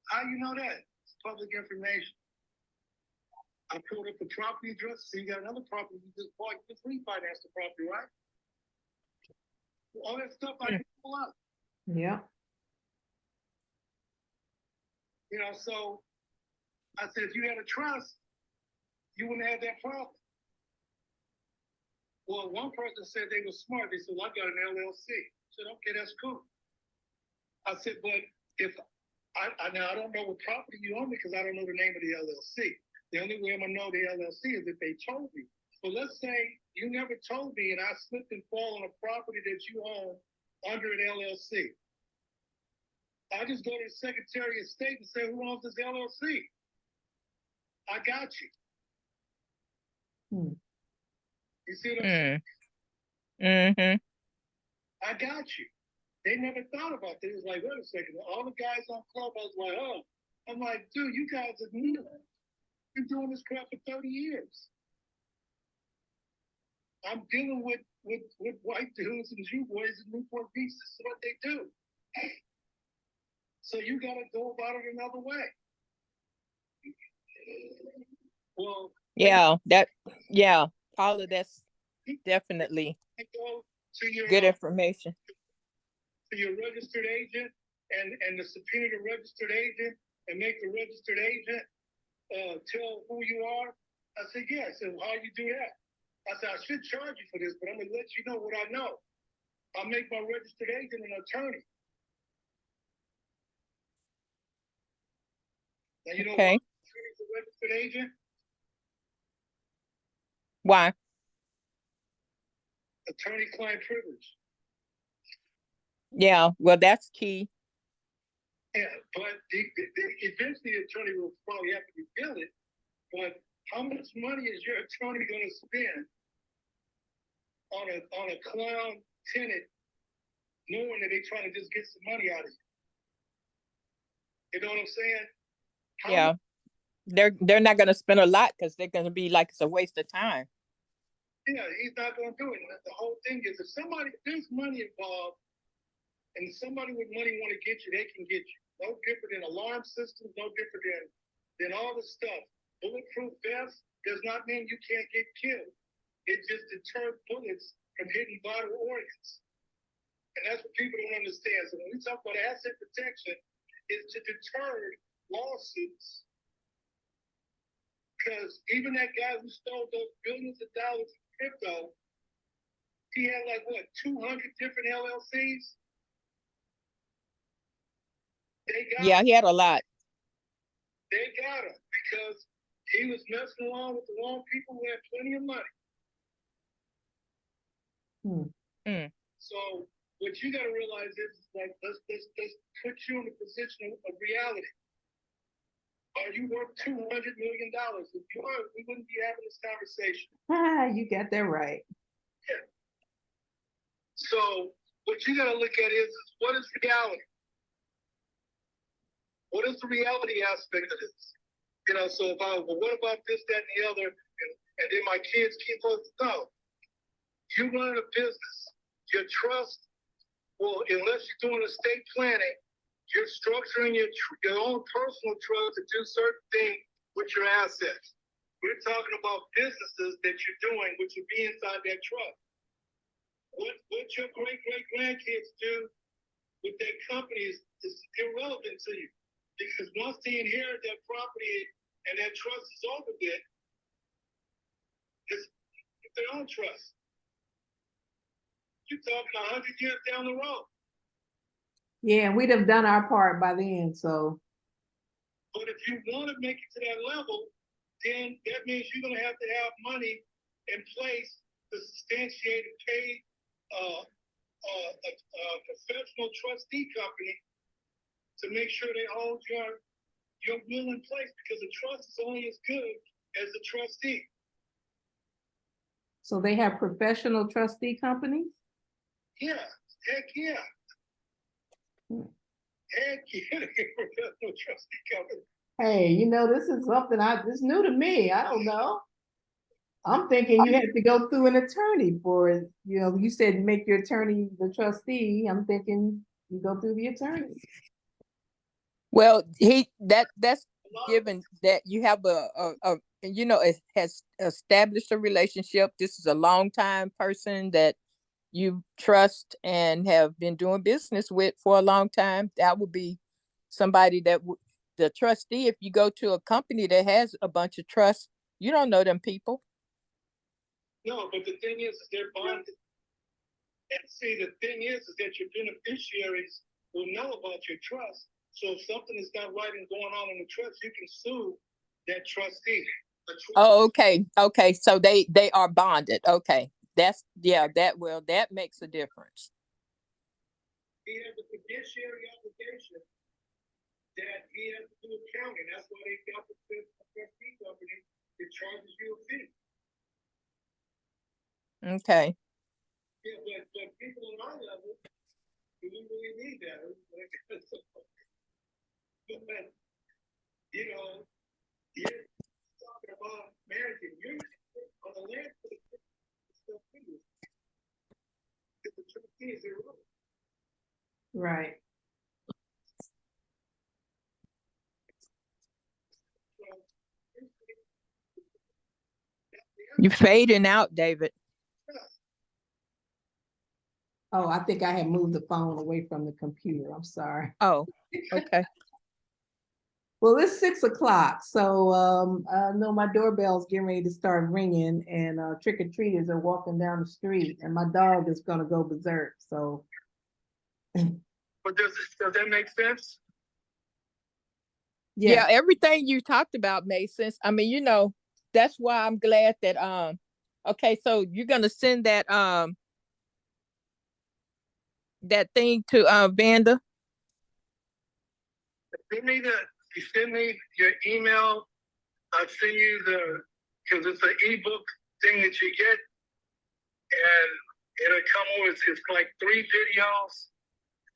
How you know that? It's public information. I pulled up the property address, so you got another property you just bought, you just refinanced the property, right? All that stuff I can pull up. Yeah. You know, so I said, if you had a trust, you wouldn't have that problem. Well, one person said they were smart. They said, "Well, I got an LLC." I said, "Okay, that's cool." I said, "But if now I don't know what property you own because I don't know the name of the LLC. The only way I'm gonna know the LLC is if they told me. But let's say you never told me and I slipped and fall on a property that you own under an LLC. I just go to the Secretary of State and say, who owns this LLC? I got you. You see what I'm saying? Mm-hmm. I got you. They never thought about that. It was like, wait a second. All the guys on Clubhouse like, oh. I'm like, dude, you guys are new. been doing this crap for 30 years. I'm dealing with white dudes and Jew boys in Newport Beach. This is what they do. So you got to go about it another way. Well, all of that's definitely go to your, good information. To your registered agent and the subpoena the registered agent and make the registered agent tell who you are. I said, yeah. I said, well, how you do that? I said, I should charge you for this, but I'm going to let you know what I know. I'll make my registered agent an attorney. Now, you know Okay. why attorney's a registered agent? Why? Attorney-client privilege. Yeah, well, that's key. Yeah, but eventually the attorney will probably have to reveal it. But how much money is your attorney going to spend on a clown tenant, knowing that they're trying to just get some money out of you? You know what I'm saying? Yeah, they're not going to spend a lot because they're going to be like it's a waste of time. Yeah, he's not going to do it. And the whole thing is, if there's money involved, and somebody with money want to get you, they can get you. No different than alarm systems, no different than all this stuff. Bulletproof vests does not mean you can't get killed. It just deters bullets from hitting vital organs. And that's what people don't understand. So when we talk about asset protection, it's to deter lawsuits. Because even that guy who stole those billions of dollars in crypto, he had like, what, 200 different LLCs? He had a lot. They got him because he was messing around with the wrong people who had plenty of money. So what you got to realize is like, let's put you in the position of reality. Are you worth $200 million? If you are, we wouldn't be having this conversation. You got that right. Yeah. So what you got to look at is what is reality? What is the reality aspect of this? You know, so well, what about this, that, and the other? And then my kids keep us, no. You run a business. Your trust, well, unless you're doing estate planning, you're structuring your own personal trust to do certain things with your assets. We're talking about businesses that you're doing, which would be inside that trust. What your great-great-grandkids do with their companies is irrelevant to you. Because once they inherit that property and that trust is over with, it's their own trust. You're talking 100 years down the road. Yeah, we'd have done our part by then, so. But if you want to make it to that level, then that means you're going to have money in place to substantiate and pay a professional trustee company to make sure they hold your will in place, because the trust is only as good as the trustee. So they have professional trustee companies? Yeah, heck yeah. Heck yeah, professional trustee company. Hey, you know, this is something this new to me. I don't know. I'm thinking you have to go through an attorney for it. You know, you said make your attorney the trustee. I'm thinking you go through the attorney. Well, that's given that you have it has established a relationship. This is a long time person that you trust and have been doing business with for a long time. That would be somebody that the trustee. If you go to a company that has a bunch of trust, you don't know them people. No, but the thing is they're bonded. And see, the thing is that your beneficiaries will know about your trust. So if something is not right and going on in the trust, you can sue that trustee. Oh, okay. Okay. So they are bonded. Okay. That makes a difference. He has a fiduciary obligation that he has to do accounting. That's why they got the trustee company that charges you a fee. Okay. Yeah, but people on our level, we don't really need that. You know, yeah, Right. You fading out, David. Oh, I think I had moved the phone away from the computer. I'm sorry. Oh, okay. Well, it's 6 o'clock, so I know my doorbell's getting ready to start ringing, and trick-or-treaters are walking down the street, and my dog is gonna go berserk. So, But does that make sense? Yeah, yeah, everything you talked about made sense. I mean, that's why I'm glad that okay, so you're gonna send that thing to Vanda. You send me your email. I'll send you because it's an ebook thing that you get, and it'll come over. It's like 3 videos.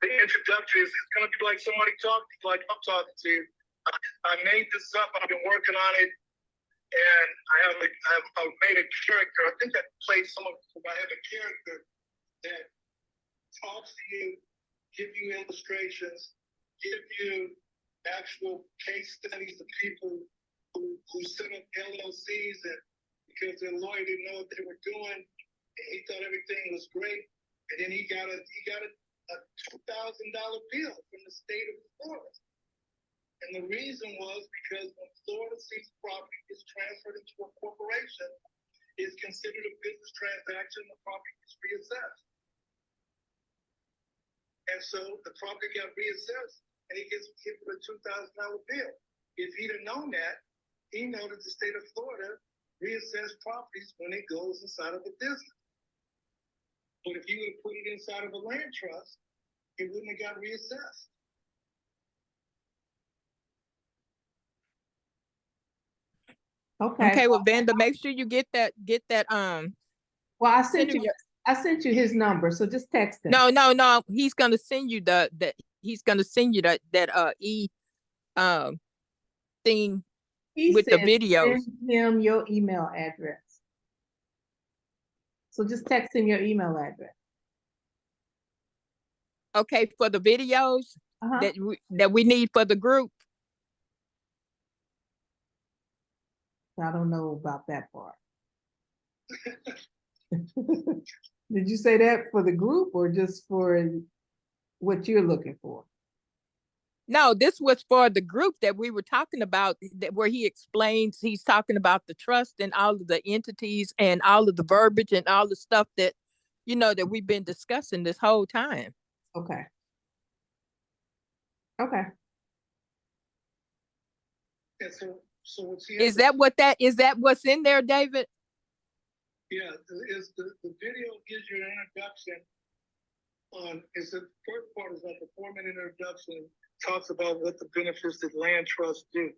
The introductory is it's gonna be like somebody talking, like I'm talking to you. I made this up. I've been working on it, and I've made a character. I think I played some of it. I have a character that talks to you, give you illustrations, give you actual case studies of people who set up LLCs and because their lawyer didn't know what they were doing, and he thought everything was great, and then he got a $2,000 bill from the state of Florida. And the reason was because when Florida sees property is transferred into a corporation, it's considered a business transaction, the property is reassessed. And so the property got reassessed, and he gets hit with a $2,000 bill. If he'd have known that, he knows that the state of Florida reassess properties when it goes inside of a business. But if you would have put it inside of a land trust, it wouldn't have got reassessed. okay. Okay, well, Vanda, make sure you get that Well, send him your I sent you his number, so just text him. no, he's gonna send you he's gonna send you that thing He with the said videos. send him your email address. So just text him your email address. Okay, for the videos Uh-huh. that we need for the group. I don't know about that part. Did you say that for the group or just for what you're looking for? No, this was for the group that we were talking about, where he's talking about the trust and all of the entities and all of the verbiage and all the stuff that, that we've been discussing this whole time. Okay. Okay. Yeah, so what's Is that what's in there, David? Yeah, the video gives you an introduction it's the first part is like a 4-minute introduction, talks about what the benefits that land trusts do.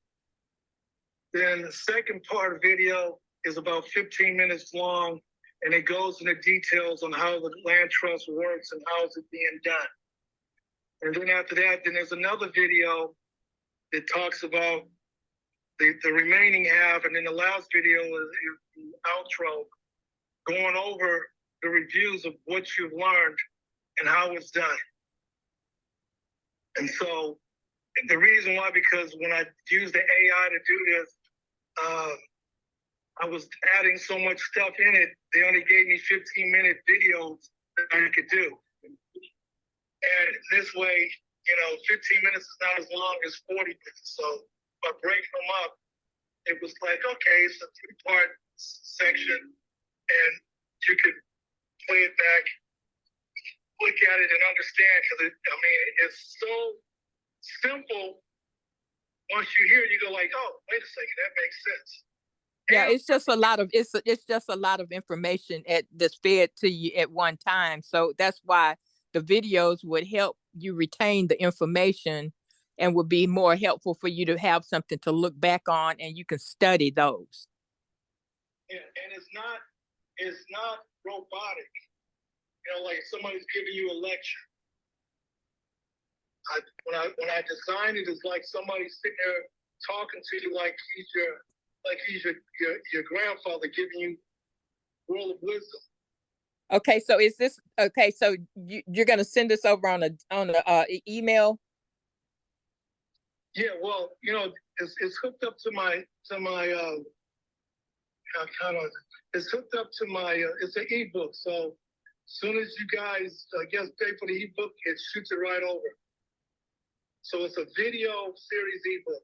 Then the second part of the video is about 15 minutes long, and it goes into details on how the land trust works and how is it being done. And then after that, then there's another video that talks about the remaining half, and then the last video is the outro, going over the reviews of what you've learned and how it's done. And so the reason why, because when I used the AI to do this, I was adding so much stuff in it, they only gave me 15-minute videos that I could do. And this way, 15 minutes is not as long as 40 minutes. So by breaking them up, it was like, okay, it's a 3-part section, and you could play it back, look at it, and understand, because it's so simple. Once you hear it, you go like, oh, wait a second, that makes sense. Yeah, it's just a lot of information that's fed to you at one time. So that's why the videos would help you retain the information and would be more helpful for you to have something to look back on, and you can study those. Yeah, and it's not robotic. Like somebody's giving you a lecture. When I designed it, it's like somebody sitting there talking to you like he's your grandfather giving you world of wisdom. Okay, so is this, okay, so you're gonna send this over on a email? Yeah, well, it's hooked up to my kind of, it's hooked up to my, it's an ebook. So soon as you guys, I guess, pay for the ebook, it shoots it right over. So it's a video series ebook,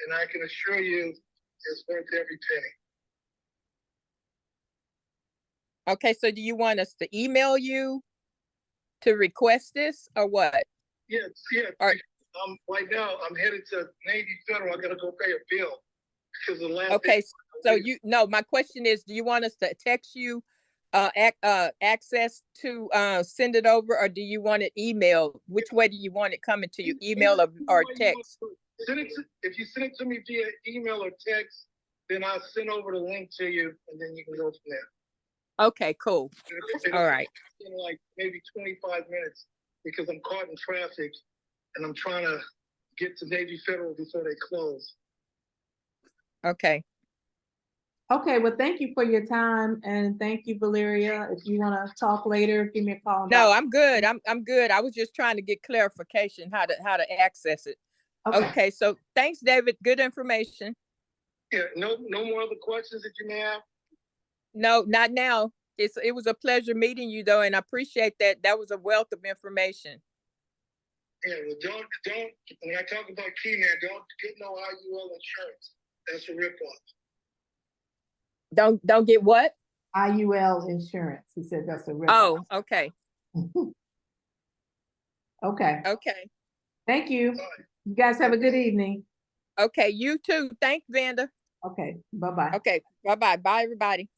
and I can assure you it's worth every penny. Okay, so do you want us to email you to request this or what? Yeah, yeah. Or, right now I'm headed to Navy Federal. I gotta go pay a bill because the last okay, day. so no, my question is, do you want us to text you access to send it over, or do you want it emailed? Which way do you want it coming to you, email or text? If you send it to me via email or text, then I'll send over the link to you, and then you can go from there. Okay, cool. All right. In like maybe 25 minutes because I'm caught in traffic and I'm trying to get to Navy Federal before they close. Okay. Okay, well, thank you for your time, and thank you, Valeria. If you want to talk later, give me a call. No, I'm good. I'm good. I was just trying to get clarification how to access it. Okay, so thanks, David. Good information. Yeah, no more other questions that you may have? No, not now. It was a pleasure meeting you though, and I appreciate that. That was a wealth of information. Yeah, well, don't, when I talk about Keyman, don't get no IUL insurance. That's a ripoff. Don't get what? IUL insurance. He said that's a ripoff. Oh, okay. Okay. Okay. Thank you. You guys have a good evening. Okay, you too. Thanks, Vanda. Okay, bye-bye. Okay, bye-bye. Bye, everybody.